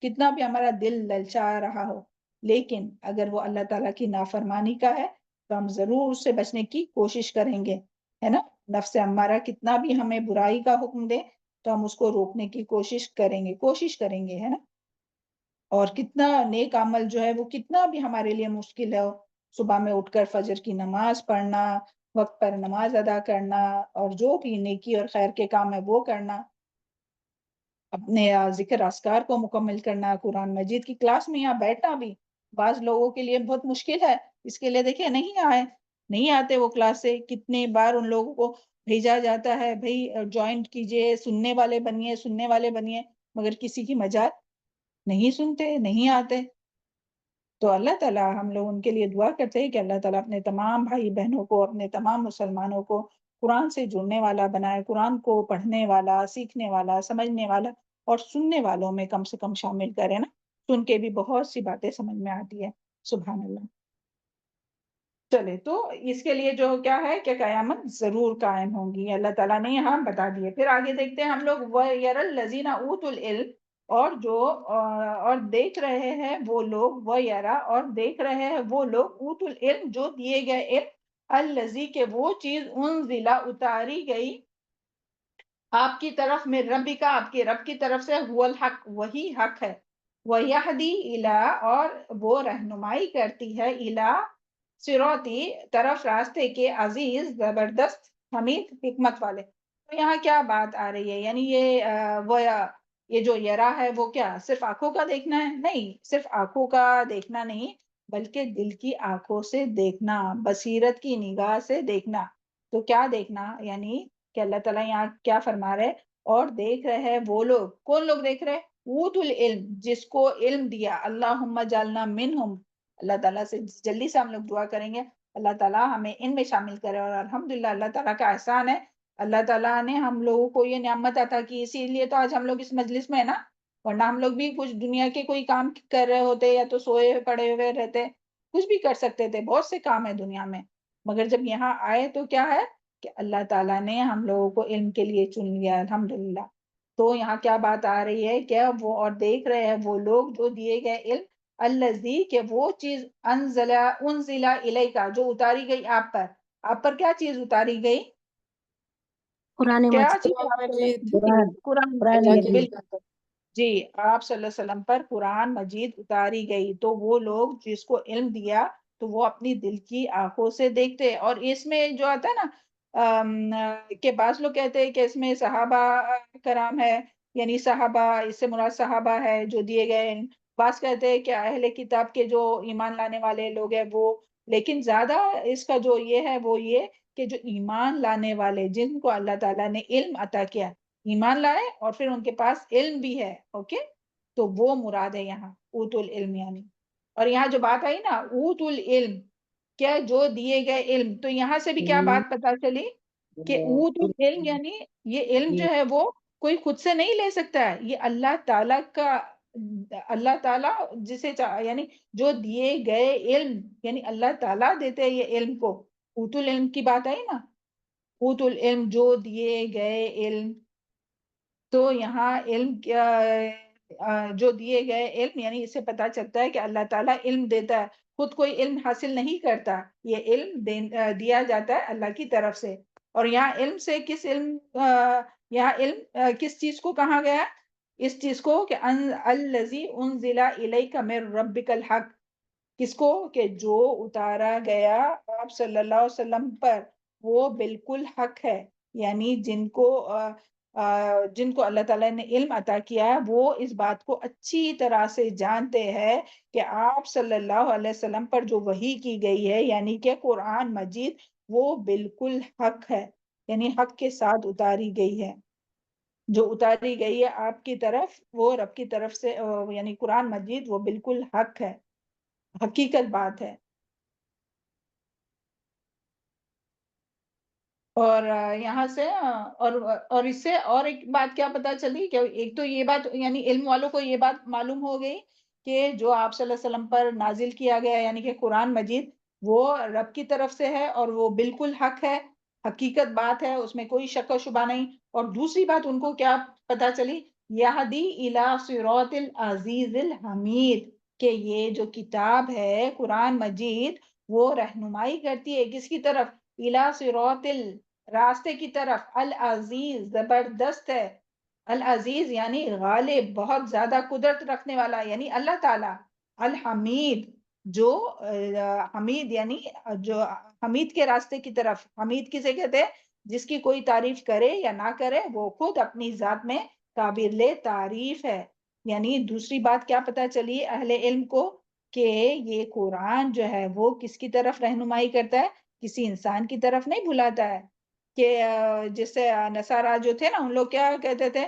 Speaker 1: کتنا بھی ہمارا دل للچا رہا ہو، لیکن اگر وہ اللہ تعالیٰ کی نافرمانی کا ہے تو ہم ضرور اس سے بچنے کی کوشش کریں گے، ہے نا۔ نفس امارہ کتنا بھی ہمیں برائی کا حکم دے تو ہم اس کو روکنے کی کوشش کریں گے، ہے نا۔ اور کتنا نیک عمل جو ہے وہ کتنا بھی ہمارے لیے مشکل ہے، صبح میں اٹھ کر فجر کی نماز پڑھنا، وقت پر نماز ادا کرنا، اور جو بھی نیکی اور خیر کے کام ہے وہ کرنا، اپنے ذکر اذکار کو مکمل کرنا، قرآن مجید کی کلاس میں یہاں بیٹھنا بھی بعض لوگوں کے لیے بہت مشکل ہے، اس کے لیے دیکھیں نہیں آتے وہ کلاس سے، کتنے بار ان لوگوں کو بھیجا جاتا ہے بھئی جوائنٹ کیجئے، سننے والے بنیے، مگر کسی کی مجال نہیں سنتے، نہیں آتے۔ تو اللہ تعالیٰ ہم لوگ ان کے لیے دعا کرتے ہیں کہ اللہ تعالیٰ اپنے تمام بھائی بہنوں کو، اپنے تمام مسلمانوں کو قرآن سے جڑنے والا بنائے، قرآن کو پڑھنے والا، سیکھنے والا، سمجھنے والا اور سننے والوں میں کم سے کم شامل کرے نا، سن کے بھی بہت سی باتیں سمجھ میں آتی ہے، سبحان اللہ۔ چلے تو اس کے لیے جو کیا ہے کہ قیامت ضرور قائم ہوں گی، اللہ تعالیٰ نے یہاں بتا دیے۔ پھر آگے دیکھتے ہیں ہم لوگ وَيَرَى الَّذِينَ أُوتُوا الْعِلْمَ، اور دیکھ رہے ہیں وہ لوگ، وَيَرَى اور دیکھ رہے ہیں وہ لوگ، أُوتُوا الْعِلْمَ جو دیے گئے علم، الَّذِي کہ وہ چیز أُنزِلَ اتاری گئی آپ کی طرف میں ربی کا، آپ کے رب کی طرف سے، هو الحق وہی حق ہے، وَيَهْدِي إِلَىٰ اور وہ رہنمائی کرتی ہے، إِلَىٰ صراطی طرف راستے کے، عزیز زبردست حمید حکمت والے۔ تو یہاں کیا بات آ رہی ہے، یعنی یہ جو یرا ہے وہ کیا صرف آنکھوں کا دیکھنا ہے؟ نہیں، صرف آنکھوں کا دیکھنا نہیں بلکہ دل کی آنکھوں سے دیکھنا، بصیرت کی نگاہ سے دیکھنا۔ تو کیا دیکھنا، یعنی کہ اللہ تعالیٰ یہاں کیا فرما رہے، اور دیکھ رہے ہیں وہ لوگ، کون لوگ دیکھ رہے؟ اوت العلم جس کو علم دیا، اللہم جعلنا منہم، اللہ تعالیٰ سے جلدی سے ہم لوگ دعا کریں گے اللہ تعالیٰ ہمیں ان میں شامل کرے۔ اور الحمدللہ اللہ تعالیٰ کا احسان ہے، اللہ تعالیٰ نے ہم لوگوں کو یہ نعمت عطا کی، اسی لیے تو آج ہم لوگ اس مجلس میں ہیں نا، ورنہ ہم لوگ بھی کچھ دنیا کے کوئی کام کر رہے ہوتے یا تو سوئے پڑے ہوئے رہتے، کچھ بھی کر سکتے تھے، بہت سے کام ہیں دنیا میں، مگر جب یہاں آئے تو کیا ہے کہ اللہ تعالیٰ نے ہم لوگوں کو علم کے لیے چن لیا، الحمدللہ۔ تو یہاں کیا بات آ رہی ہے کہ وہ اور دیکھ رہے ہیں وہ لوگ جو دیے گئے علم، الذی کہ وہ چیز انزل الیک جو اتاری گئی آپ پر کیا چیز اتاری گئی؟
Speaker 6: قرآن
Speaker 1: کیا
Speaker 6: مجید
Speaker 1: چیز
Speaker 4: قرآن
Speaker 1: آپ پر؟
Speaker 4: مجید
Speaker 1: قرآن
Speaker 6: قرآن
Speaker 4: اللہ
Speaker 1: مجید،
Speaker 4: کی
Speaker 6: مجید
Speaker 1: بالکل جی، آپ صلی اللہ علیہ وسلم پر قرآن مجید اتاری گئی، تو وہ لوگ جس کو علم دیا تو وہ اپنی دل کی آنکھوں سے دیکھتے۔ اور اس میں جو آتا ہے نا کہ بعض لوگ کہتے ہیں کہ اس میں صحابہ کرام ہے، یعنی صحابہ، اس سے مراد صحابہ ہے جو دیے گئے علم، بعض کہتے ہیں کہ اہل کتاب کے جو ایمان لانے والے لوگ ہیں وہ، لیکن زیادہ اس کا جو یہ ہے وہ یہ کہ جو ایمان لانے والے جن کو اللہ تعالیٰ نے علم عطا کیا، ایمان لائے اور پھر ان کے پاس علم بھی ہے، اوکے، تو وہ مراد ہے یہاں اوت العلم یعنی۔ اور یہاں جو بات آئی نا اوت العلم، کیا جو دیے گئے علم، تو یہاں سے بھی کیا بات پتا چلی کہ اوت العلم یعنی یہ علم جو ہے وہ کوئی خود سے نہیں لے سکتا ہے، یہ اللہ تعالیٰ کا، اللہ تعالیٰ جسے یعنی جو دیے گئے علم، یعنی اللہ تعالیٰ دیتے ہیں یہ علم کو، اوت العلم کی بات آئی نا، اوت العلم جو دیے گئے علم، تو یہاں علم جو دیے گئے علم، یعنی اس سے پتا چلتا ہے کہ اللہ تعالیٰ علم دیتا ہے، خود کوئی علم حاصل نہیں کرتا، یہ علم دیا جاتا ہے اللہ کی طرف سے۔ اور یہاں علم سے کس علم یہاں علم کس چیز کو کہا گیا؟ اس چیز کو کہ الذی انزل الیک من ربک الحق، کس کو؟ کہ جو اتارا گیا آپ صلی اللہ علیہ وسلم پر وہ بالکل حق ہے، یعنی جن کو اللہ تعالیٰ نے علم عطا کیا ہے وہ اس بات کو اچھی طرح سے جانتے ہیں کہ آپ صلی اللہ علیہ وسلم پر جو وحی کی گئی ہے یعنی کہ قرآن مجید وہ بالکل حق ہے، یعنی حق کے ساتھ اتاری گئی ہے، جو اتاری گئی ہے آپ کی طرف وہ رب کی طرف سے، یعنی قرآن مجید وہ بالکل حق ہے، حقیقت بات ہے۔ اور یہاں سے اور اس سے اور ایک بات کیا پتا چلی کہ ایک تو یہ بات یعنی علم والوں کو یہ بات معلوم ہو گئی کہ جو آپ صلی اللہ علیہ وسلم پر نازل کیا گیا یعنی کہ قرآن مجید وہ رب کی طرف سے ہے اور وہ بالکل حق ہے، حقیقت بات ہے، اس میں کوئی شک و شبہ نہیں۔ اور دوسری بات ان کو کیا پتا چلی؟ یہدی الی صراط العزیز الحمید، کہ یہ جو کتاب ہے قرآن مجید وہ رہنمائی کرتی ہے کس کی طرف؟ الی صراط راستے کی طرف، العزیز زبردست ہے، العزیز یعنی غالب، بہت زیادہ قدرت رکھنے والا یعنی اللہ تعالیٰ، الحمید جو حمید یعنی جو حمید کے راستے کی طرف، حمید کسے کہتے ہیں؟ جس کی کوئی تعریف کرے یا نہ کرے وہ خود اپنی ذات میں قابل تعریف ہے۔ یعنی دوسری بات کیا پتا چلی اہل علم کو کہ یہ قرآن جو ہے وہ کس کی طرف رہنمائی کرتا ہے؟ کسی انسان کی طرف نہیں بلاتا ہے کہ جیسے نصارہ جو تھے نا ان لوگ کیا کہتے تھے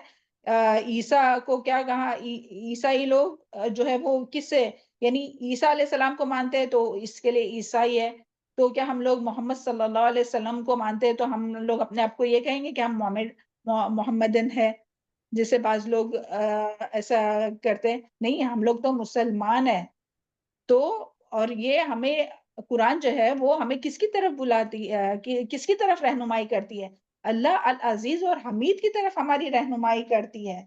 Speaker 1: عیسیٰ کو کیا کہا، عیسائی لوگ جو ہے وہ کس سے یعنی عیسیٰ علیہ السلام کو مانتے ہیں تو اس کے لیے عیسائی ہے، تو کیا ہم لوگ محمد صلی اللہ علیہ وسلم کو مانتے ہیں تو ہم لوگ اپنے آپ کو یہ کہیں گے کہ ہم محمدن ہے؟ جیسے بعض لوگ ایسا کرتے ہیں، نہیں ہم لوگ تو مسلمان ہیں۔ تو اور یہ ہمیں قرآن جو ہے وہ ہمیں کس کی طرف بلاتی ہے، کس کی طرف رہنمائی کرتی ہے؟ اللہ العزیز اور حمید کی طرف ہماری رہنمائی کرتی ہے۔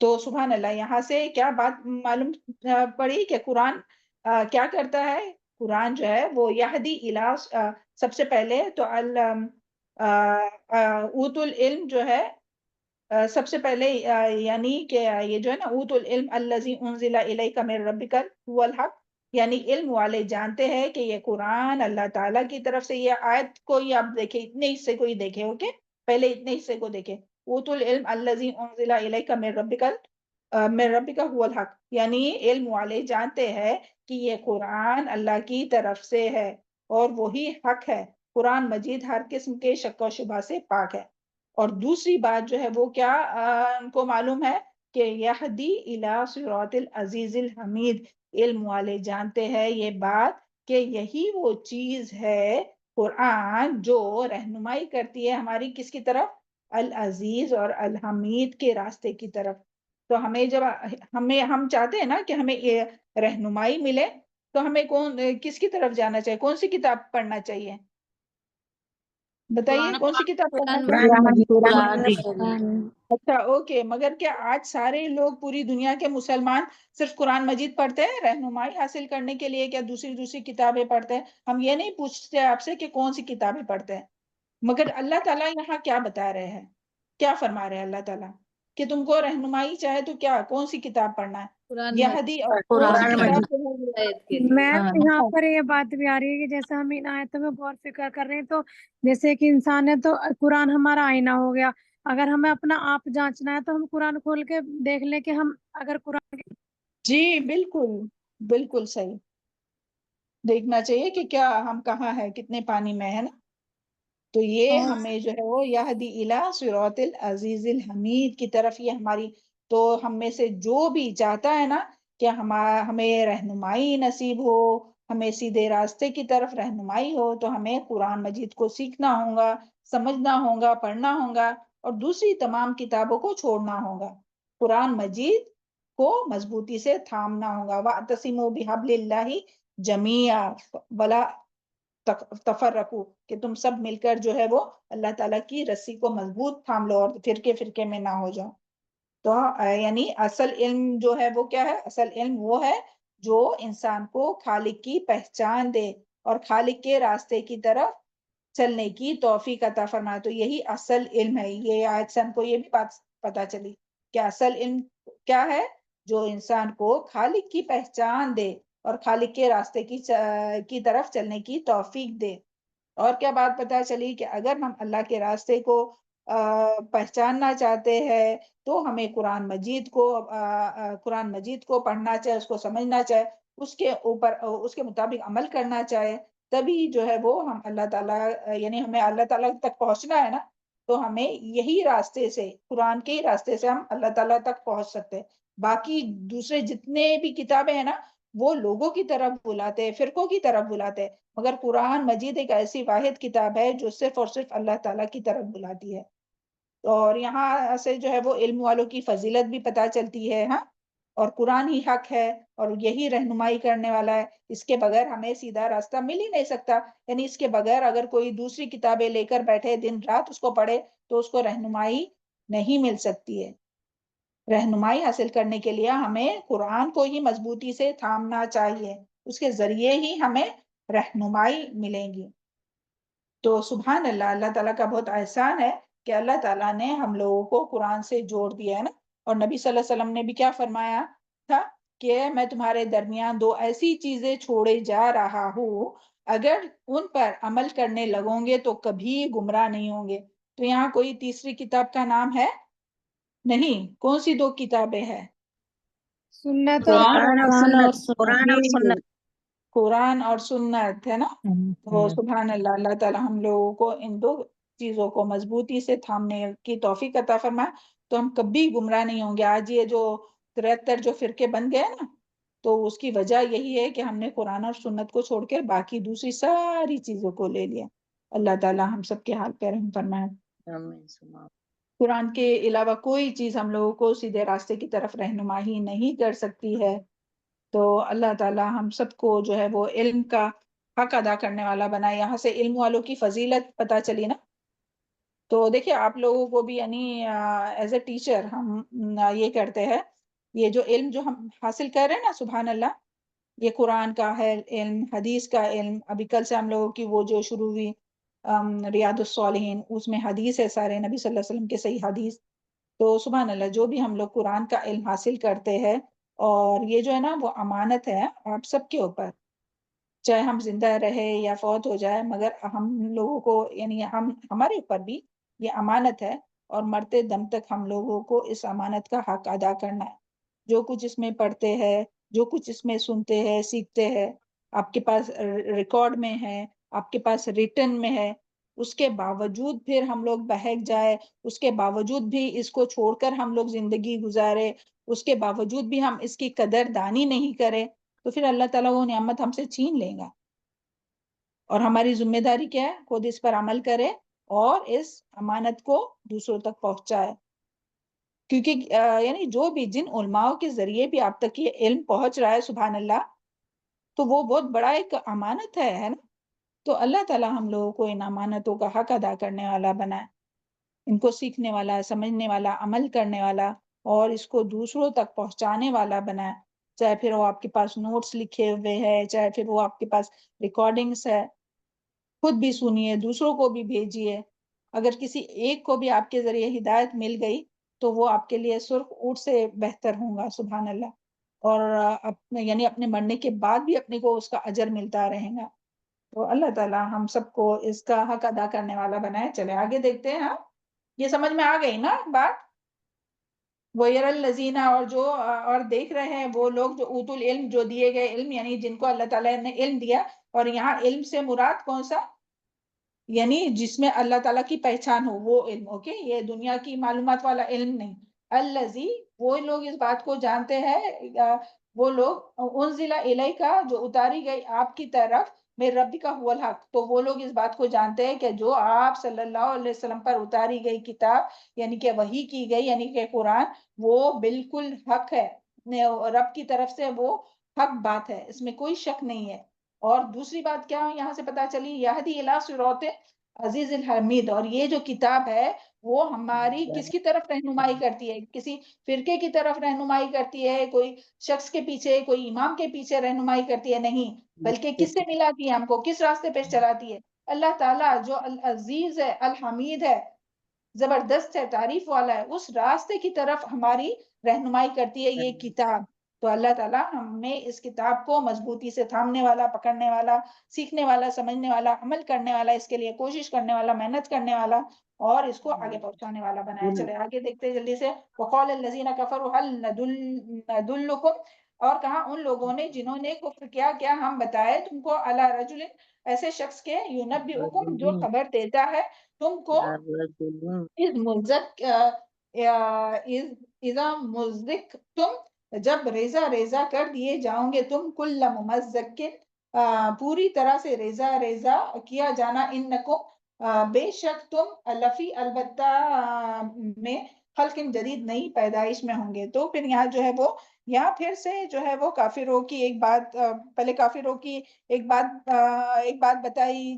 Speaker 1: تو سبحان اللہ، یہاں سے کیا بات معلوم پڑی کہ قرآن کیا کرتا ہے؟ قرآن جو ہے وہ یہدی الی، سب سے پہلے تو اوت العلم جو ہے سب سے پہلے یعنی کہ یہ جو ہے نا اوت العلم الذی انزل الیک من ربک هو الحق، یعنی علم والے جانتے ہیں کہ یہ قرآن اللہ تعالیٰ کی طرف سے، یہ آیت کو ہی آپ دیکھیں، اتنے حصے کو ہی دیکھیں، اوکے پہلے اتنے حصے کو دیکھیں، اوت العلم الذی انزل الیک من ربک هو الحق، یعنی علم والے جانتے ہیں کہ یہ قرآن اللہ کی طرف سے ہے اور وہی حق ہے، قرآن مجید ہر قسم کے شک و شبہ سے پاک ہے۔ اور دوسری بات جو ہے وہ کیا ان کو معلوم ہے کہ یہدی الی صراط العزیز الحمید، علم والے جانتے ہیں یہ بات کہ یہی وہ چیز ہے قرآن جو رہنمائی کرتی ہے ہماری کس کی طرف؟ العزیز اور الحمید کے راستے کی طرف۔ تو ہمیں جب ہم چاہتے ہیں نا کہ ہمیں یہ رہنمائی ملے تو ہمیں کس کی طرف جانا چاہیے؟ کون سی کتاب پڑھنا چاہیے؟ بتائیے کون سی کتاب پڑھنا چاہیے؟
Speaker 3: قرآن مجید۔
Speaker 1: اچھا اوکے، مگر کیا آج سارے لوگ پوری دنیا کے مسلمان صرف قرآن مجید پڑھتے ہیں رہنمائی حاصل کرنے کے لیے؟ کیا دوسری کتابیں پڑھتے ہیں؟ ہم یہ نہیں پوچھتے آپ سے کہ کون سی کتابیں پڑھتے ہیں، مگر اللہ تعالیٰ یہاں کیا بتا رہے ہیں، کیا فرما رہے ہیں اللہ تعالیٰ کہ تم کو رہنمائی چاہے تو کیا کون سی کتاب پڑھنا ہے؟ یہدی اور کون سی کتاب
Speaker 6: میں یہاں پر یہ بات بھی آ رہی ہے کہ جیسے ہم ان آیتوں میں غور فکر کر رہے ہیں تو جیسے کہ انسان ہے تو قرآن ہمارا آئینہ ہو گیا، اگر ہمیں اپنا آپ جانچنا ہے تو ہم قرآن کھول کے دیکھ لیں کہ ہم اگر قرآن
Speaker 1: جی بالکل صحیح، دیکھنا چاہیے کہ کیا ہم کہاں ہے، کتنے پانی میں ہے نا۔ تو یہ ہمیں جو ہے وہ یہدی الی صراط العزیز الحمید کی طرف یہ ہماری، تو ہم میں سے جو بھی چاہتا ہے نا کہ ہمیں رہنمائی نصیب ہو، ہمیں سیدھے راستے کی طرف رہنمائی ہو تو ہمیں قرآن مجید کو سیکھنا ہوگا، سمجھنا ہوگا، پڑھنا ہوگا اور دوسری تمام کتابوں کو چھوڑنا ہوگا، قرآن مجید کو مضبوطی سے تھامنا ہوگا۔ وَاعْتَصِمُوا بِحَبْلِ اللَّهِ جَمِيعًا وَلَا تفرقو، کہ تم سب مل کر جو ہے وہ اللہ تعالیٰ کی رسی کو مضبوط تھام لو اور فرقے میں نہ ہو جاؤ۔ تو یعنی اصل علم جو ہے وہ کیا ہے؟ اصل علم وہ ہے جو انسان کو خالق کی پہچان دے اور خالق کے راستے کی طرف چلنے کی توفیق عطا فرمائے. تو یہی اصل علم ہے. یہ آیت سے ہم کو یہ بھی بات پتا چلی کہ اصل علم کیا ہے؟ جو انسان کو خالق کی پہچان دے اور خالق کے راستے کی طرف چلنے کی توفیق دے. اور کیا بات پتا چلی کہ اگر ہم اللہ کے راستے کو پہچاننا چاہتے ہیں تو ہمیں قرآن مجید کو پڑھنا چاہے، اس کو سمجھنا چاہے، اس کے مطابق عمل کرنا چاہے. تبھی جو ہے وہ ہم اللہ تعالیٰ، یعنی ہمیں اللہ تعالیٰ تک پہنچنا ہے نا، تو ہمیں یہی راستے سے، قرآن کے ہی راستے سے ہم اللہ تعالیٰ تک پہنچ سکتے ہیں. باقی دوسرے جتنے بھی کتابیں ہیں نا، وہ لوگوں کی طرف بلاتے ہیں، فرقوں کی طرف بلاتے ہیں، مگر قرآن مجید ایک ایسی واحد کتاب ہے جو صرف اور صرف اللہ تعالیٰ کی طرف بلاتی ہے. اور یہاں سے جو ہے وہ علم والوں کی فضیلت بھی پتہ چلتی ہے. ہاں، اور قرآن ہی حق ہے اور یہی رہنمائی کرنے والا ہے. اس کے بغیر ہمیں سیدھا راستہ مل ہی نہیں سکتا. یعنی اس کے بغیر اگر کوئی دوسری کتابیں لے کر بیٹھے، دن رات اس کو پڑھے، تو اس کو رہنمائی نہیں مل سکتی ہے. رہنمائی حاصل کرنے کے لیے ہمیں قرآن کو ہی مضبوطی سے تھامنا چاہیے. اس کے ذریعے ہی ہمیں رہنمائی ملیں گی. تو سبحان اللہ، اللہ تعالیٰ کا بہت احسان ہے کہ اللہ تعالیٰ نے ہم لوگوں کو قرآن سے جوڑ دیا ہے نا. اور نبی صلی اللہ علیہ وسلم نے بھی کیا فرمایا تھا کہ میں تمہارے درمیان دو ایسی چیزیں چھوڑے جا رہا ہوں، اگر ان پر عمل کرنے لگوں گے تو کبھی گمراہ نہیں ہوں گے. تو یہاں کوئی تیسری کتاب کا نام ہے نہیں. کون سی دو کتابیں ہیں؟
Speaker 6: سنت اور
Speaker 3: قرآن اور سنت، قرآن اور
Speaker 1: جی جی،
Speaker 3: سنت.
Speaker 1: قرآن اور سنت ہے نا. تو سبحان اللہ، اللہ تعالیٰ ہم لوگوں کو ان دو چیزوں کو مضبوطی سے تھامنے کی توفیق عطا فرمائے، تو ہم کبھی گمراہ نہیں ہوں گے. آج یہ جو 73 جو فرقے بن گئے نا، تو اس کی وجہ یہی ہے کہ ہم نے قرآن اور سنت کو چھوڑ کے باقی دوسری ساری چیزوں کو لے لیا. اللہ تعالیٰ ہم سب کے حال پہ رحم فرمائے. قرآن کے علاوہ کوئی چیز ہم لوگوں کو سیدھے راستے کی طرف رہنمائی نہیں کر سکتی ہے. تو اللہ تعالیٰ ہم سب کو جو ہے وہ علم کا حق ادا کرنے والا بنائے. یہاں سے علم والوں کی فضیلت پتہ چلی نا. تو دیکھیں آپ لوگوں کو بھی، یعنی ایز اے ٹیچر ہم یہ کرتے ہیں، یہ جو علم جو ہم حاصل کر رہے ہیں نا، سبحان اللہ، یہ قرآن کا ہے علم، حدیث کا علم. ابھی کل سے ہم لوگوں کی وہ جو شروع ہوئی ریاض الصالحین، اس میں حدیث ہے سارے نبی صلی اللہ علیہ وسلم کے صحیح حدیث. تو سبحان اللہ، جو بھی ہم لوگ قرآن کا علم حاصل کرتے ہیں، اور یہ جو ہے نا وہ امانت ہے آپ سب کے اوپر، چاہے ہم زندہ رہے یا فوت ہو جائے، مگر ہم لوگوں کو، یعنی ہمارے اوپر بھی یہ امانت ہے، اور مرتے دم تک ہم لوگوں کو اس امانت کا حق ادا کرنا ہے. جو کچھ اس میں پڑھتے ہیں، جو کچھ اس میں سنتے ہیں، سیکھتے ہیں، آپ کے پاس ریکارڈ میں ہے، آپ کے پاس ریٹن میں ہے، اس کے باوجود پھر ہم لوگ بہک جائے، اس کے باوجود بھی اس کو چھوڑ کر ہم لوگ زندگی گزارے، اس کے باوجود بھی ہم اس کی قدر دانی نہیں کرے، تو پھر اللہ تعالیٰ وہ نعمت ہم سے چھین لے گا. اور ہماری ذمہ داری کیا ہے؟ خود اس پر عمل کرے اور اس امانت کو دوسروں تک پہنچائے. کیونکہ یعنی جو بھی جن علماء کے ذریعے بھی آپ تک یہ علم پہنچ رہا ہے، سبحان اللہ، تو وہ بہت بڑا ایک امانت ہے نا. تو اللہ تعالیٰ ہم لوگوں کو ان امانتوں کا حق ادا کرنے والا بنائے، ان کو سیکھنے والا، سمجھنے والا، عمل کرنے والا، اور اس کو دوسروں تک پہنچانے والا بنائے. چاہے پھر وہ آپ کے پاس نوٹس لکھے ہوئے ہیں، چاہے پھر وہ آپ کے پاس ریکارڈنگز ہے، خود بھی سنیے، دوسروں کو بھی بھیجیے. اگر کسی ایک کو بھی آپ کے ذریعے ہدایت مل گئی تو وہ آپ کے لیے سرخ اونٹ سے بہتر ہوں گا. سبحان اللہ. اور یعنی اپنے مرنے کے بعد بھی اپنے کو اس کا اجر ملتا رہے گا. تو اللہ تعالیٰ ہم سب کو اس کا حق ادا کرنے والا بنائے. چلے آگے دیکھتے ہیں. ہاں، یہ سمجھ میں آ گئی نا بات؟ وَيَرَى الَّذِينَ، اور جو اور دیکھ رہے ہیں وہ لوگ جو اوتوا العلم، جو دیے گئے علم، یعنی جن کو اللہ تعالیٰ نے علم دیا. اور یہاں علم سے مراد کون سا؟ یعنی جس میں اللہ تعالیٰ کی پہچان ہو، وہ علم. اوکے، یہ دنیا کی معلومات والا علم نہیں. الذی، وہ لوگ اس بات کو جانتے ہیں، وہ لوگ انزل الیک، جو اتاری گئی آپ کی طرف، میں ربی کا هو الحق. تو وہ لوگ اس بات کو جانتے ہیں کہ جو آپ صلی اللہ علیہ وسلم پر اتاری گئی کتاب، یعنی کہ وحی کی گئی، یعنی کہ قرآن، وہ بالکل حق ہے، رب کی طرف سے وہ حق بات ہے، اس میں کوئی شک نہیں ہے. اور دوسری بات کیا یہاں سے پتا چلی؟ یہدی الی صراط عزیز الحمید. اور یہ جو کتاب ہے وہ ہماری کس کی طرف رہنمائی کرتی ہے؟ کسی فرقے کی طرف رہنمائی کرتی ہے؟ کوئی شخص کے پیچھے، کوئی امام کے پیچھے رہنمائی کرتی ہے؟ نہیں، بلکہ کس سے ملاتی ہے؟ ہم کو کس راستے پہ چلاتی ہے؟ اللہ تعالیٰ جو العزیز ہے، الحمید ہے، زبردست ہے، تعریف والا ہے، اس راستے کی طرف ہماری رہنمائی کرتی ہے یہ کتاب. تو اللہ تعالیٰ ہمیں اس کتاب کو مضبوطی سے تھامنے والا، پکڑنے والا، سیکھنے والا، سمجھنے والا، عمل کرنے والا، اس کے لیے کوشش کرنے والا، محنت کرنے والا، اور اس کو آگے پہنچانے والا بنایا. چلے آگے دیکھتے ہیں جلدی سے. وقال الذین کفروا هل ندلکم، اور کہا ان لوگوں نے جنہوں نے کفر کیا، کیا ہم بتائے تم کو، علی رجل، ایسے شخص کے، ینبئکم، جو خبر دیتا ہے تم کو، اذا مزق تم، جب ریزہ ریزہ کر دیے جاؤں گے تم، کل ممزقن، پوری طرح سے ریزہ ریزہ کیا جانا، انکم، بے شک تم، لفی، البتہ میں، خلق جدید، نئی پیدائش میں ہوں گے. تو پھر یہاں جو ہے وہ، یہاں پھر سے جو ہے وہ کافروں کی ایک بات، پہلے کافروں کی ایک بات بتائی،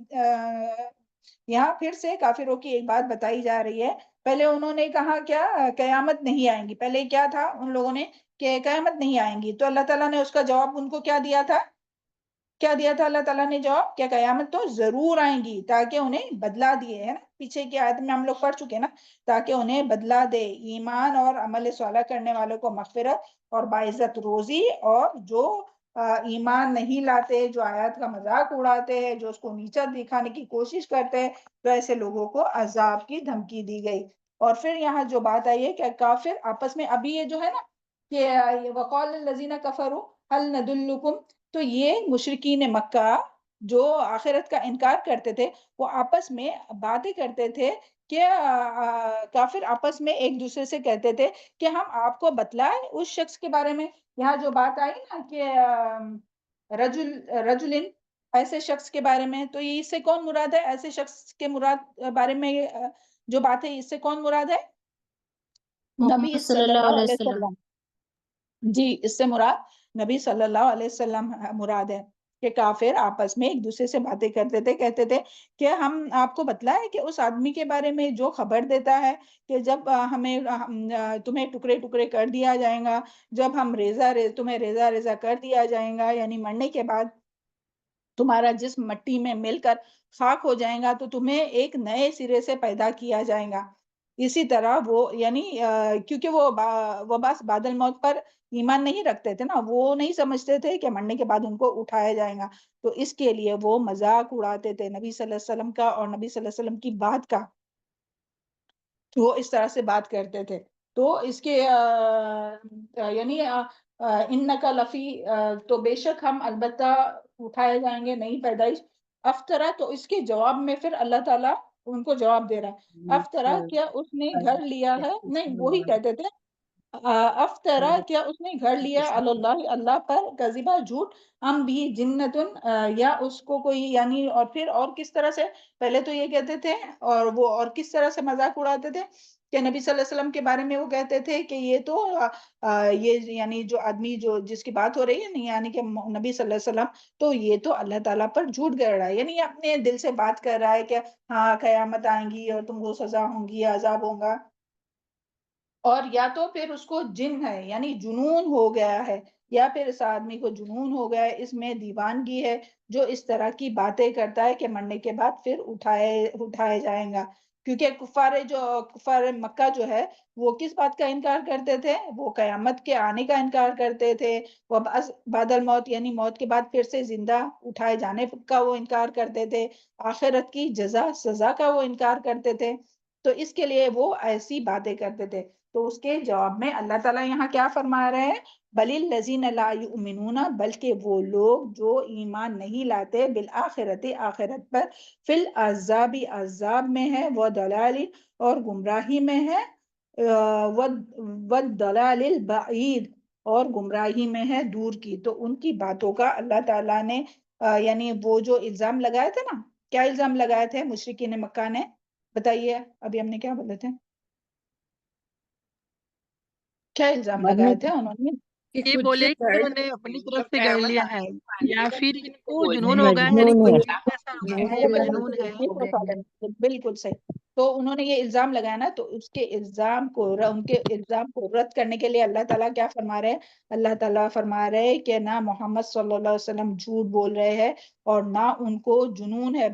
Speaker 1: یہاں پھر سے کافروں کی ایک بات بتائی جا رہی ہے. پہلے انہوں نے کہا کیا، قیامت نہیں آئیں گی. پہلے کیا تھا ان لوگوں نے کہ قیامت نہیں آئیں گی، تو اللہ تعالیٰ نے اس کا جواب ان کو کیا دیا تھا؟ کیا دیا تھا اللہ تعالیٰ نے جواب؟ کیا قیامت تو ضرور آئیں گی، تاکہ انہیں بدلا دیے، ہے نا، پیچھے کی آیت میں ہم لوگ پڑھ چکے نا، تاکہ انہیں بدلا دے، ایمان اور عمل صالح کرنے والوں کو مغفرت اور باعزت روزی، اور جو ایمان نہیں لاتے، جو آیات کا مذاق اڑاتے ہیں، جو اس کو نیچا دکھانے کی کوشش کرتے ہیں، تو ایسے لوگوں کو عذاب کی دھمکی دی گئی. اور پھر یہاں جو بات آئی ہے کہ کافر آپس میں، ابھی یہ جو ہے نا کہ وقال الذین کفروا هل ندلکم، تو یہ مشرکین مکہ جو آخرت کا انکار کرتے تھے، وہ آپس میں باتیں کرتے تھے کہ کافر آپس میں ایک دوسرے سے کہتے تھے کہ ہم آپ کو بتلائیں اس شخص کے بارے میں. یہاں جو بات آئی نا کہ رجلن، ایسے شخص کے بارے میں، تو یہ اس سے کون مراد ہے؟ ایسے شخص کے بارے میں جو بات ہے، اس سے کون مراد ہے؟ نبی
Speaker 2: محمد صلی
Speaker 1: صلی
Speaker 2: اللہ
Speaker 1: اللہ
Speaker 2: علیہ
Speaker 1: علیہ
Speaker 2: وسلم.
Speaker 1: وسلم. جی، اس سے مراد نبی صلی اللہ علیہ وسلم مراد ہے کہ کافر آپس میں ایک دوسرے سے باتیں کرتے تھے، کہتے تھے کہ ہم آپ کو بتلائیں کہ اس آدمی کے بارے میں جو خبر دیتا ہے کہ جب تمہیں ٹکڑے ٹکڑے کر دیا جائے گا، جب ہم تمہیں ریزہ ریزہ کر دیا جائے گا، یعنی مرنے کے بعد تمہارا جسم مٹی میں مل کر خاک ہو جائے گا، تو تمہیں ایک نئے سرے سے پیدا کیا جائے گا. اسی طرح وہ، یعنی کیونکہ وہ بس بعد الموت پر ایمان نہیں رکھتے تھے نا، وہ نہیں سمجھتے تھے کہ مرنے کے بعد ان کو اٹھایا جائے گا، تو اس کے لیے وہ مذاق اڑاتے تھے نبی صلی اللہ علیہ وسلم کا اور نبی صلی اللہ علیہ وسلم کی بات کا. وہ اس طرح سے بات کرتے تھے. تو اس کے یعنی انکا لفی، تو بے شک ہم البتہ اٹھائے جائیں گے، نئی پیدائش. افطرا، تو اس کے جواب میں پھر اللہ تعالیٰ ان کو جواب دے رہا ہے. افطرا، کیا اس نے گھر لیا ہے، نہیں وہی کہتے تھے، افطرا، کیا اس نے گھر لیا، اللہ، اللہ پر، کذبا، جھوٹ، ام بھی جنتن، یا اس کو کوئی، یعنی اور پھر اور کس طرح سے، پہلے تو یہ کہتے تھے، اور وہ اور کس طرح سے مذاق اڑاتے تھے کہ نبی صلی اللہ علیہ وسلم کے بارے میں وہ کہتے تھے کہ یہ تو یہ، یعنی جو آدمی جس کی بات ہو رہی ہے نہیں، یعنی کہ نبی صلی اللہ علیہ وسلم، تو یہ تو اللہ تعالیٰ پر جھوٹ گڑھ رہا ہے، یعنی اپنے دل سے بات کر رہا ہے کہ ہاں قیامت آئیں گی اور تم کو سزا ہوں گی، عذاب ہوگا. اور یا تو پھر اس کو جن ہے، یعنی جنون ہو گیا ہے، یا پھر اس آدمی کو جنون ہو گیا ہے، اس میں دیوانگی ہے، جو اس طرح کی باتیں کرتا ہے کہ مرنے کے بعد پھر اٹھائے جائیں گا. کیونکہ کفار مکہ جو ہے، وہ کس بات کا انکار کرتے تھے؟ وہ قیامت کے آنے کا انکار کرتے تھے، وہ بعد الموت، یعنی موت کے بعد پھر سے زندہ اٹھائے جانے کا وہ انکار کرتے تھے، آخرت کی جزا سزا کا وہ انکار کرتے تھے. تو اس کے لیے وہ ایسی باتیں کرتے تھے. تو اس کے جواب میں اللہ تعالیٰ یہاں کیا فرما رہے ہیں؟ بل الذین لا یؤمنون، بلکہ وہ لوگ جو ایمان نہیں لاتے، بالآخرت، آخرت پر، فی العذاب، عذاب میں ہے، وضلال، اور گمراہی میں ہے، والضلال البعید، اور گمراہی میں ہے دور کی. تو ان کی باتوں کا اللہ تعالیٰ نے یعنی وہ جو الزام لگائے تھے نا، کیا الزام لگائے تھے مشرکین مکہ نے؟ بتائیے، ابھی ہم نے کیا بولے تھے؟ کیا الزام لگائے تھے انہوں نے؟
Speaker 5: یہ بولے کہ انہوں نے اپنی طرف سے گھر لیا ہے، یا پھر ان کو جنون ہو گیا ہے، یعنی کوئی چیز ایسا ہو گیا ہے، مجنون ہے.
Speaker 1: بالکل صحیح. تو انہوں نے یہ الزام لگایا نا، تو اس کے الزام کو ان کے الزام کو رد کرنے کے لیے اللہ تعالیٰ کیا فرما رہے ہیں؟ اللہ تعالیٰ فرما رہے ہیں کہ نہ محمد صلی اللہ علیہ وسلم جھوٹ بول رہے ہیں اور نہ ان کو جنون ہے،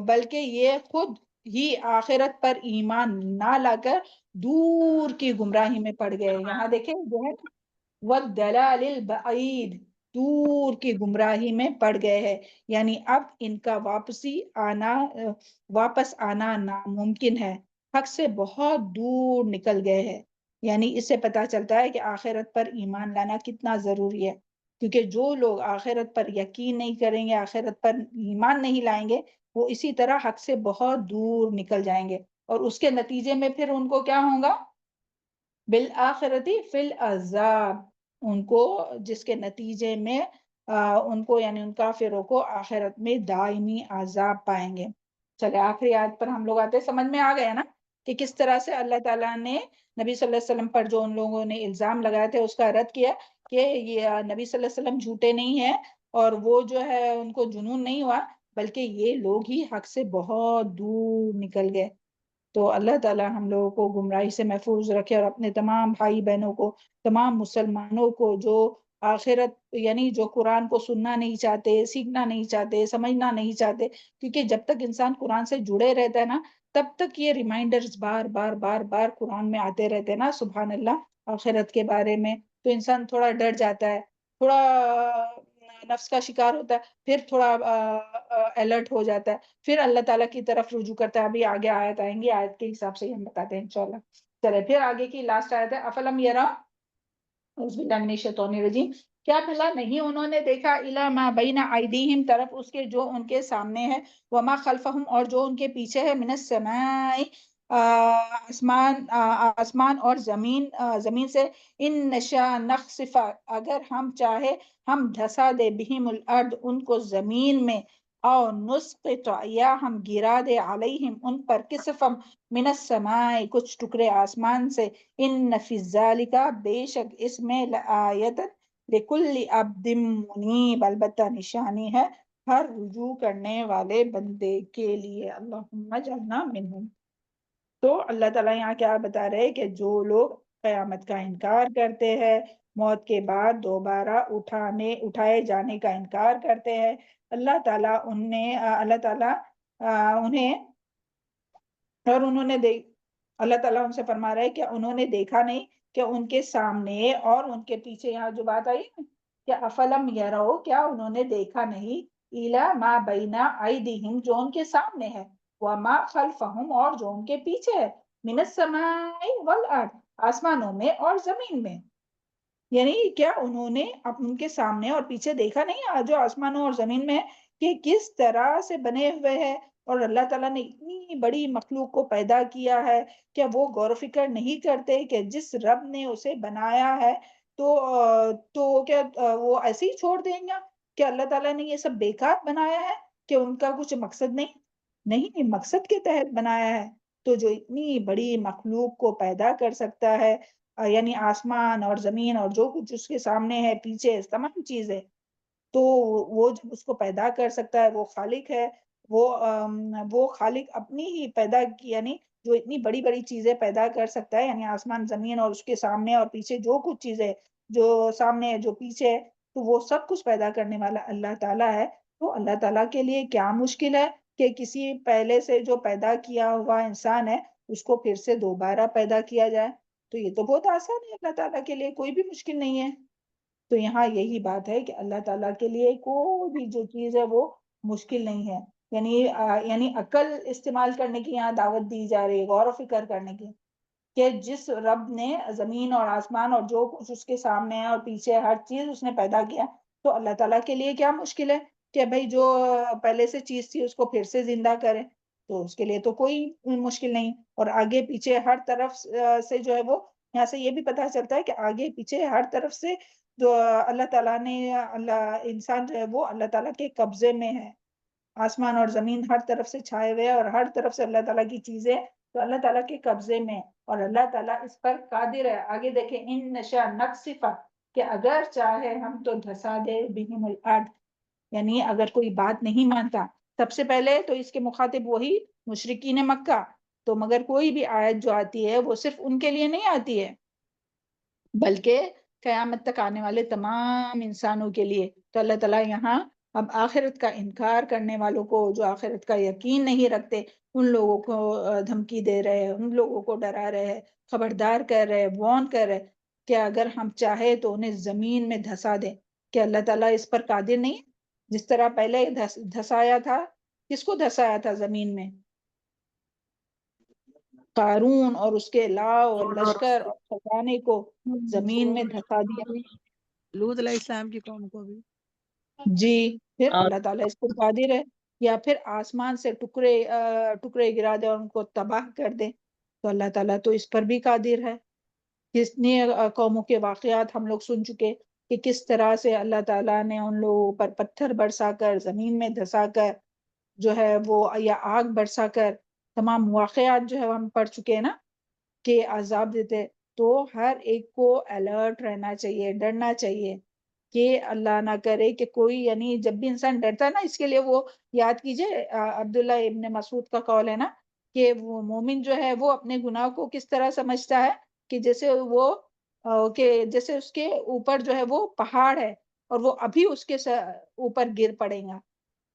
Speaker 1: بلکہ یہ خود ہی آخرت پر ایمان نہ لا کر دور کی گمراہی میں پڑ گئے۔ یہاں دیکھیں جو ہے وَالدَّلَالِ الْبَعِيدِ، دور کی گمراہی میں پڑ گئے ہیں، یعنی اب ان کا واپس آنا ناممکن ہے، حق سے بہت دور نکل گئے ہیں۔ یعنی اس سے پتہ چلتا ہے کہ آخرت پر ایمان لانا کتنا ضروری ہے، کیونکہ جو لوگ آخرت پر یقین نہیں کریں گے، آخرت پر ایمان نہیں لائیں گے، وہ اسی طرح حق سے بہت دور نکل جائیں گے، اور اس کے نتیجے میں پھر ان کو کیا ہوگا؟ بالآخرتی فی العذاب، ان کو جس کے نتیجے میں ان کو یعنی ان کافروں کو آخرت میں دائمی عذاب پائیں گے۔ چلے آخری آیت پر ہم لوگ آتے، سمجھ میں آ گیا نا کہ کس طرح سے اللہ تعالیٰ نے نبی صلی اللہ علیہ وسلم پر جو ان لوگوں نے الزام لگائے تھے اس کا رد کیا کہ یہ نبی صلی اللہ علیہ وسلم جھوٹے نہیں ہیں اور وہ جو ہے ان کو جنون نہیں ہوا، بلکہ یہ لوگ ہی حق سے بہت دور نکل گئے۔ تو اللہ تعالیٰ ہم لوگوں کو گمراہی سے محفوظ رکھے، اور اپنے تمام بھائی بہنوں کو، تمام مسلمانوں کو جو آخرت یعنی جو قرآن کو سننا نہیں چاہتے، سیکھنا نہیں چاہتے، سمجھنا نہیں چاہتے، کیونکہ جب تک انسان قرآن سے جڑے رہتا ہے نا تب تک یہ ریمائنڈرز بار بار بار بار قرآن میں آتے رہتے ہیں نا، سبحان اللہ، آخرت کے بارے میں، تو انسان تھوڑا ڈر جاتا ہے، تھوڑا نفس کا شکار ہوتا ہے، پھر تھوڑا الرٹ ہو جاتا ہے، پھر اللہ تعالیٰ کی طرف رجوع کرتا ہے۔ ابھی آگے آیت آئیں گی، آیت کے حساب سے ہم بتاتے ہیں انشاءاللہ۔ چلے پھر آگے کی لاسٹ آیت ہے، افلم یرا اعوذ باللہ من الشیطان الرجیم، کیا بھلا نہیں انہوں نے دیکھا، الی ما بین ایدیہم، طرف اس کے جو ان کے سامنے ہے، وما خلفہم، اور جو ان کے پیچھے ہے، من السماء، آسمان اور زمین سے، ان نشاء نخسف، اگر ہم چاہے ہم دھسا دے، بہم الارض، ان کو زمین میں، او نسقط، یا ہم گرا دے، علیہم ان پر، کسفم من السماء، کچھ ٹکڑے آسمان سے، ان فی ذالک، بے شک اس میں، لآیت لکل عبد منیب، البتہ نشانی ہے ہر رجوع کرنے والے بندے کے لیے۔ اللہم اجعلنا منہم۔ تو اللہ تعالیٰ یہاں کیا بتا رہے ہیں کہ جو لوگ قیامت کا انکار کرتے ہیں، موت کے بعد دوبارہ اٹھائے جانے کا انکار کرتے ہیں، اللہ تعالیٰ انہیں اور انہوں نے اللہ تعالیٰ ان سے فرما رہا ہے کہ انہوں نے دیکھا نہیں کہ ان کے سامنے اور ان کے پیچھے، یہاں جو بات آئی کہ افلم یرو، کیا انہوں نے دیکھا نہیں، الی ما بین ایدیہم، جو ان کے سامنے ہے، وما خلفہم، اور جو ان کے پیچھے ہے، من السماء والارض، آسمانوں میں اور زمین میں، یعنی کیا انہوں نے ان کے سامنے اور پیچھے دیکھا نہیں جو آسمانوں اور زمین میں ہے کہ کس طرح سے بنے ہوئے ہیں، اور اللہ تعالیٰ نے اتنی بڑی مخلوق کو پیدا کیا ہے، کیا وہ غور و فکر نہیں کرتے کہ جس رب نے اسے بنایا ہے تو کیا وہ ایسے ہی چھوڑ دیں گا کہ اللہ تعالیٰ نے یہ سب بیکار بنایا ہے، کہ ان کا کچھ مقصد نہیں مقصد کے تحت بنایا ہے۔ تو جو اتنی بڑی مخلوق کو پیدا کر سکتا ہے، یعنی آسمان اور زمین اور جو کچھ اس کے سامنے ہے، پیچھے تمام چیزیں، تو وہ جب اس کو پیدا کر سکتا ہے، وہ خالق ہے، وہ خالق اپنی ہی پیدا کی، یعنی جو اتنی بڑی بڑی چیزیں پیدا کر سکتا ہے، یعنی آسمان زمین اور اس کے سامنے اور پیچھے جو کچھ چیزیں، جو سامنے ہے جو پیچھے ہے، تو وہ سب کچھ پیدا کرنے والا اللہ تعالیٰ ہے۔ تو اللہ تعالیٰ کے لیے کیا مشکل ہے کہ کسی پہلے سے جو پیدا کیا ہوا انسان ہے اس کو پھر سے دوبارہ پیدا کیا جائے؟ تو یہ تو بہت آسان ہے، اللہ تعالیٰ کے لیے کوئی بھی مشکل نہیں ہے۔ تو یہاں یہی بات ہے کہ اللہ تعالیٰ کے لیے کوئی بھی جو چیز ہے وہ مشکل نہیں ہے، یعنی عقل استعمال کرنے کی یہاں دعوت دی جا رہی ہے، غور و فکر کرنے کی، کہ جس رب نے زمین اور آسمان اور جو کچھ اس کے سامنے ہے اور پیچھے ہر چیز اس نے پیدا کیا، تو اللہ تعالیٰ کے لیے کیا مشکل ہے کہ بھئی جو پہلے سے چیز تھی اس کو پھر سے زندہ کرے؟ تو اس کے لیے تو کوئی مشکل نہیں۔ اور آگے پیچھے ہر طرف سے جو ہے وہ، یہاں سے یہ بھی پتہ چلتا ہے کہ آگے پیچھے ہر طرف سے جو اللہ تعالیٰ نے انسان جو ہے وہ اللہ تعالیٰ کے قبضے میں ہے، آسمان اور زمین ہر طرف سے چھائے ہوئے اور ہر طرف سے اللہ تعالیٰ کی چیزیں تو اللہ تعالیٰ کے قبضے میں، اور اللہ تعالیٰ اس پر قادر ہے۔ آگے دیکھیں، ان نشاء نخسف، کہ اگر چاہے ہم تو دھسا دے، بہم الارض، یعنی اگر کوئی بات نہیں مانتا سب سے پہلے تو اس کے مخاطب وہی مشرکین مکہ، تو مگر کوئی بھی آیت جو آتی ہے وہ صرف ان کے لیے نہیں آتی ہے بلکہ قیامت تک آنے والے تمام انسانوں کے لیے۔ تو اللہ تعالیٰ یہاں اب آخرت کا انکار کرنے والوں کو، جو آخرت کا یقین نہیں رکھتے، ان لوگوں کو دھمکی دے رہے ہیں، ان لوگوں کو ڈرا رہے ہیں، خبردار کر رہے ہیں، وارن کر رہے ہیں کہ اگر ہم چاہے تو انہیں زمین میں دھسا دیں۔ کہ اللہ تعالیٰ اس پر قادر نہیں ہے؟ جس طرح پہلے دھسایا تھا، کس کو دھسایا تھا زمین میں؟ قارون اور اس کے لاؤ اور لشکر اور خزانے کو زمین میں دھسا دیا۔
Speaker 5: لوط علیہ السلام کی قوم کو بھی۔
Speaker 1: جی، پھر اللہ تعالیٰ اس پر قادر ہے، یا پھر آسمان سے ٹکڑے گرا دے اور ان کو تباہ کر دے، تو اللہ تعالیٰ تو اس پر بھی قادر ہے۔ کتنی قوموں کے واقعات ہم لوگ سن چکے کہ کس طرح سے اللہ تعالیٰ نے ان لوگوں پر پتھر برسا کر، زمین میں دھسا کر جو ہے وہ، یا آگ برسا کر، تمام واقعات جو ہے ہم پڑھ چکے ہیں نا کہ عذاب دیتے۔ تو ہر ایک کو الرٹ رہنا چاہیے، ڈرنا چاہیے کہ اللہ نہ کرے کہ کوئی، یعنی جب بھی انسان ڈرتا ہے نا، اس کے لیے وہ یاد کیجئے عبداللہ ابن مسعود کا قول ہے نا کہ وہ مومن جو ہے وہ اپنے گناہ کو کس طرح سمجھتا ہے کہ جیسے اس کے اوپر جو ہے وہ پہاڑ ہے اور وہ ابھی اس کے اوپر گر پڑے گا،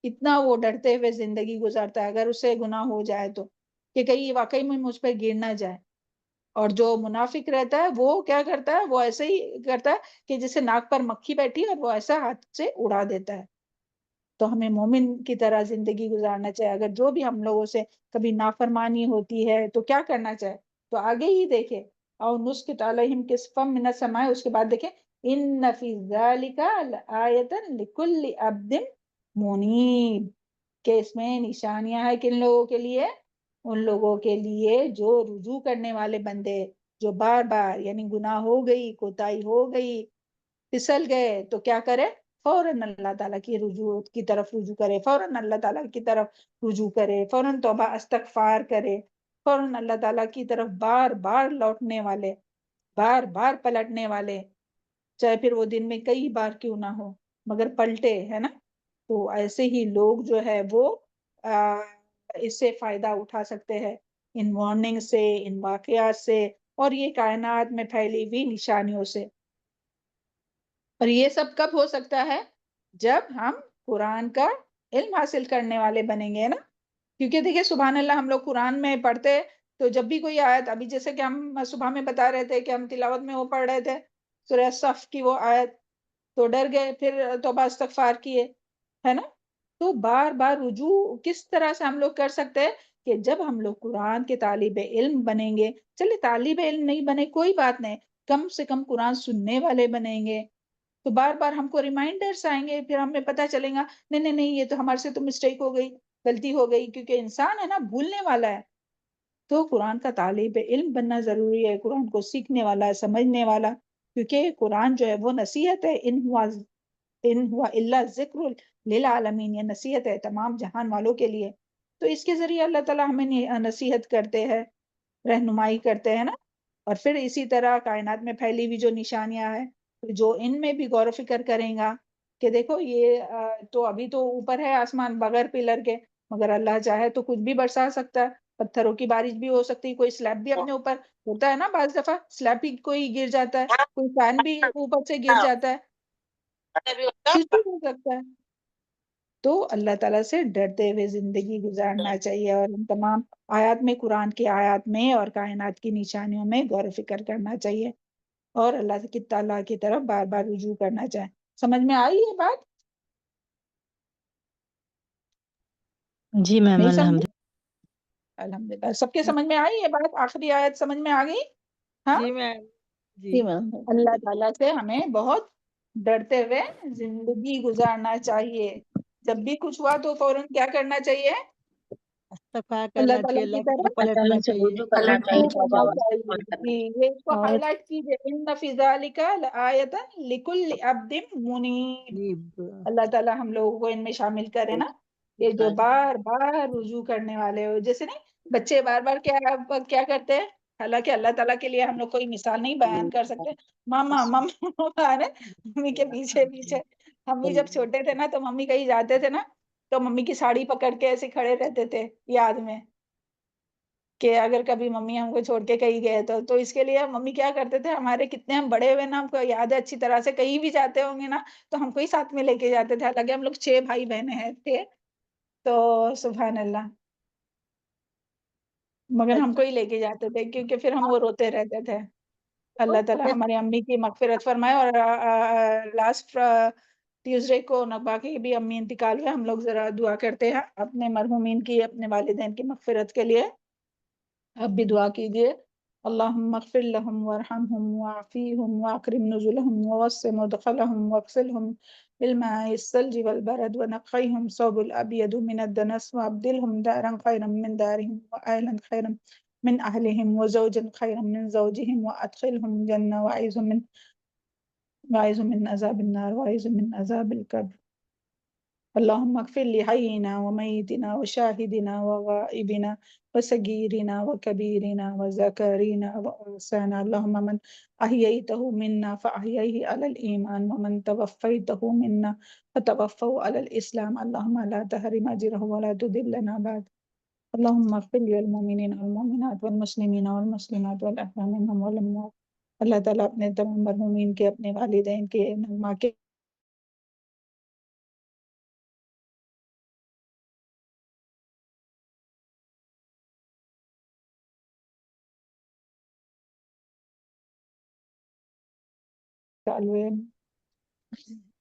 Speaker 1: اتنا وہ ڈرتے ہوئے زندگی گزارتا ہے اگر اسے گناہ ہو جائے تو، کہ کہیں واقعی میں مجھ پہ گر نہ جائے۔ اور جو منافق رہتا ہے وہ کیا کرتا ہے؟ وہ ایسے ہی کرتا ہے کہ جیسے ناک پر مکھی بیٹھی اور وہ ایسا ہاتھ سے اڑا دیتا ہے۔ تو ہمیں مومن کی طرح زندگی گزارنا چاہیے۔ اگر جو بھی ہم لوگوں سے کبھی نافرمانی ہوتی ہے تو کیا کرنا چاہے؟ تو آگے ہی دیکھیں، اور نسقط علیہم کسفا من السماء، اس کے بعد دیکھیں ان فی ذالک لآیۃ لکل عبد منیب، کہ اس میں نشانیاں ہیں کن لوگوں کے لیے؟ ان لوگوں کے لیے جو رجوع کرنے والے بندے، جو بار بار یعنی گناہ ہو گئی، کوتاہی ہو گئی، پھسل گئے، تو کیا کرے؟ فوراً اللہ تعالیٰ کی طرف رجوع کرے، فوراً اللہ تعالیٰ کی طرف رجوع کرے، فوراً توبہ استغفار کرے، فوراً اللہ تعالیٰ کی طرف بار بار لوٹنے والے، بار بار پلٹنے والے، چاہے پھر وہ دن میں کئی بار کیوں نہ ہو مگر پلٹے، ہے نا؟ تو ایسے ہی لوگ جو ہے وہ اس سے فائدہ اٹھا سکتے ہیں، ان وارننگ سے، ان واقعات سے، اور یہ کائنات میں پھیلی ہوئی نشانیوں سے۔ اور یہ سب کب ہو سکتا ہے؟ جب ہم قرآن کا علم حاصل کرنے والے بنیں گے نا، کیونکہ دیکھیں سبحان اللہ، ہم لوگ قرآن میں پڑھتے تو جب بھی کوئی آیت، ابھی جیسے کہ ہم صبح میں بتا رہے تھے کہ ہم تلاوت میں وہ پڑھ رہے تھے سورہ صف کی وہ آیت، تو ڈر گئے، پھر توبہ استغفار کیے، ہے نا؟ تو بار بار رجوع کس طرح سے ہم لوگ کر سکتے ہیں؟ کہ جب ہم لوگ قرآن کے طالب علم بنیں گے، چلے طالب علم نہیں بنے کوئی بات نہیں، کم سے کم قرآن سننے والے بنیں گے، تو بار بار ہم کو ریمائنڈرز آئیں گے، پھر ہمیں پتہ چلے گا نہیں یہ تو ہمارے سے تو مسٹیک ہو گئی، غلطی ہو گئی، کیونکہ انسان ہے نا، بھولنے والا ہے۔ تو قرآن کا طالب علم بننا ضروری ہے، قرآن کو سیکھنے والا، سمجھنے والا، کیونکہ قرآن جو ہے وہ نصیحت ہے، ان ہوا الا ذکر للعالمین، یہ نصیحت ہے تمام جہان والوں کے لیے۔ تو اس کے ذریعے اللہ تعالیٰ ہمیں نصیحت کرتے ہیں، رہنمائی کرتے ہیں نا۔ اور پھر اسی طرح کائنات میں پھیلی ہوئی جو نشانیاں ہیں، جو ان میں بھی غور و فکر کریں گا کہ دیکھو یہ تو ابھی تو اوپر ہے آسمان بغیر پلر کے، مگر اللہ چاہے تو کچھ بھی برسا سکتا ہے، پتھروں کی بارش بھی ہو سکتی ہے، کوئی سلیب بھی اپنے اوپر ہوتا ہے نا، بعض دفعہ سلیب بھی کوئی گر جاتا ہے، کوئی فین بھی اوپر سے گر جاتا ہے، کچھ بھی ہو سکتا ہے۔ تو اللہ تعالیٰ سے ڈرتے ہوئے زندگی گزارنا چاہیے، اور ان تمام آیات میں، قرآن کی آیات میں اور کائنات کی نشانیوں میں غور و فکر کرنا چاہیے، اور اللہ تعالیٰ کی طرف بار بار رجوع کرنا چاہیے۔ سمجھ میں آئی یہ بات؟
Speaker 3: جی میم،
Speaker 1: نہیں
Speaker 3: الحمد
Speaker 1: سمجھ؟ الحمدللہ سب کے سمجھ میں آئی یہ بات؟ آخری آیت سمجھ میں آ گئی؟ ہاں
Speaker 5: جی میم،
Speaker 3: جی میم۔
Speaker 1: اللہ تعالیٰ سے ہمیں بہت ڈرتے ہوئے زندگی گزارنا چاہیے، جب بھی کچھ ہوا تو فوراً کیا کرنا چاہیے؟
Speaker 5: استغفار
Speaker 1: اللہ
Speaker 5: کرنا چاہیے،
Speaker 1: تعالیٰ کی
Speaker 5: اللہ کی طرف
Speaker 1: طرف
Speaker 5: پلٹنا چاہیے۔
Speaker 1: رجوع کرنا چاہیے۔ جی، یہ اس کو
Speaker 3: اور
Speaker 1: ہائی لائٹ کیجئے، ان فی ذالک لآیۃ لکل عبد منیب۔ اللہ تعالیٰ ہم لوگوں کو ان میں شامل کرے نا، یہ جو بار بار رجوع کرنے والے ہو، جیسے نہیں بچے بار بار کیا کرتے ہیں، حالانکہ اللہ تعالیٰ کے لیے ہم لوگ کوئی مثال نہیں بیان کر سکتے، ماما ماما ممی کے پیچھے پیچھے، ہم بھی جب چھوٹے تھے نا تو ممی کہیں جاتے تھے نا تو ممی کی ساڑی پکڑ کے ایسے کھڑے رہتے تھے یاد میں کہ اگر کبھی ممی ہم کو چھوڑ کے کہیں گئے تو اس کے لیے ممی کیا کرتے تھے، ہمارے کتنے ہم بڑے ہوئے نا، ہم کو یاد ہے اچھی طرح سے، کہیں بھی جاتے ہوں گے نا تو ہم کو ہی ساتھ میں لے کے جاتے تھے، حالانکہ ہم لوگ 6 بھائی بہنیں تھے، تو سبحان اللہ، مگر ہم کو ہی لے کے جاتے تھے کیونکہ پھر ہم وہ روتے رہتے تھے۔ اللہ تعالیٰ ہماری امی کی مغفرت فرمائے۔ اور لاسٹ ٹیوزڈے کو نبا کی بھی امی انتقال ہوئے، ہم لوگ ذرا دعا کرتے ہیں اپنے مرحومین کی، اپنے والدین کی مغفرت کے لیے، اب بھی دعا کیجئے۔ اللہم اغفر لہم وارحمہم وعافیہم واکرم نزلہم ووسع مدخلہم واغسلہم بالماء الثلج والبرد ونقیہم ثوب الابیض من الدنس وابدلہم دارا خیرا من دارہم وآہلا خیرا من اہلہم وزوجا خیرا من زوجہم وادخلہم جنہ وعیذہم من عذاب النار وعیذہم من عذاب القبر۔ اللہم اغفر لحینا ومیتنا وشاہدنا وغائبنا وصغیرنا وکبیرنا وذکرنا وانثانا، اللہم من احییتہ منا فاحییہ علی الایمان ومن توفیتہ منا فتوفہ علی الاسلام، اللہم لا تحرم اجرہ ولا تضلنا بعد۔ اللہم اغفر للمؤمنین والمؤمنات والمسلمین والمسلمات والاحیاء منہم والاموات۔ اللہ تعالیٰ اپنے تمام مرحومین کے، اپنے والدین کے، نغمہ کے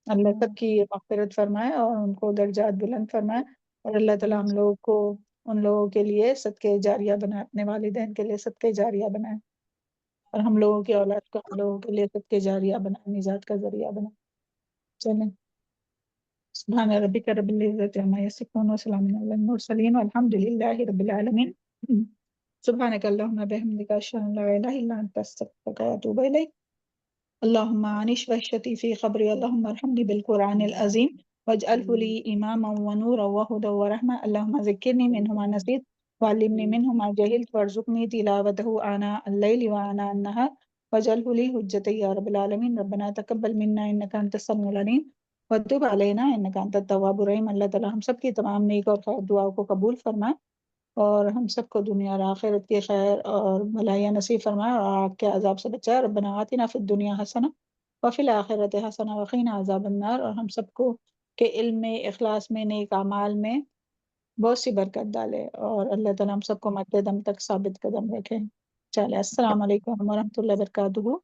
Speaker 1: اللہ سب کی مغفرت فرمائے اور ان کو درجات بلند فرمائے، اور اللہ تعالیٰ ہم لوگوں کو ان لوگوں کے لیے صدقے جاریہ بنائے، اپنے والدین کے لیے صدقے جاریہ بنائے، اور ہم لوگوں کی اولاد کو ہم لوگوں کے لیے صدقے جاریہ بنائے، نجات کا ذریعہ بنائے۔ چلیں، سبحان ربک رب العزت عما یصفون وسلام علی المرسلین والحمد للہ رب العالمین۔ سبحانک اللہم بحمدک اشہد ان لا الہ الا انت استغفرک واتوب الیک۔ اللہم عنش وحشتی فی قبری، اللہم ارحمنی بالقرآن العظیم واجعلہ لی اماما ونورا وہدا ورحمہ، اللہم ذکرنی منہ ما نسیت وعلمنی منہ ما جہلت وارزقنی تلاوتہ آناء اللیل وآناء النہار واجعلہ لی حجۃ یا رب العالمین۔ ربنا تقبل منا انک انت السمیع العلیم وتب علینا انک انت التواب الرحیم۔ اللہ تعالیٰ ہم سب کی تمام نیک اور خیر دعاؤں کو قبول فرمائے، اور ہم سب کو دنیا اور آخرت کی خیر اور بھلائیاں نصیب فرمائے، اور آگ کے عذاب سے بچائے۔ ربنا آتنا فی الدنیا حسنہ وفی الآخرۃ حسنہ وقنا عذاب النار، اور ہم سب کو کے علم میں، اخلاص میں، نیک اعمال میں بہت سی برکت ڈالے، اور اللہ تعالیٰ ہم سب کو مرتے دم تک ثابت قدم رکھے۔ چلے، السلام علیکم ورحمۃ اللہ وبرکاتہ۔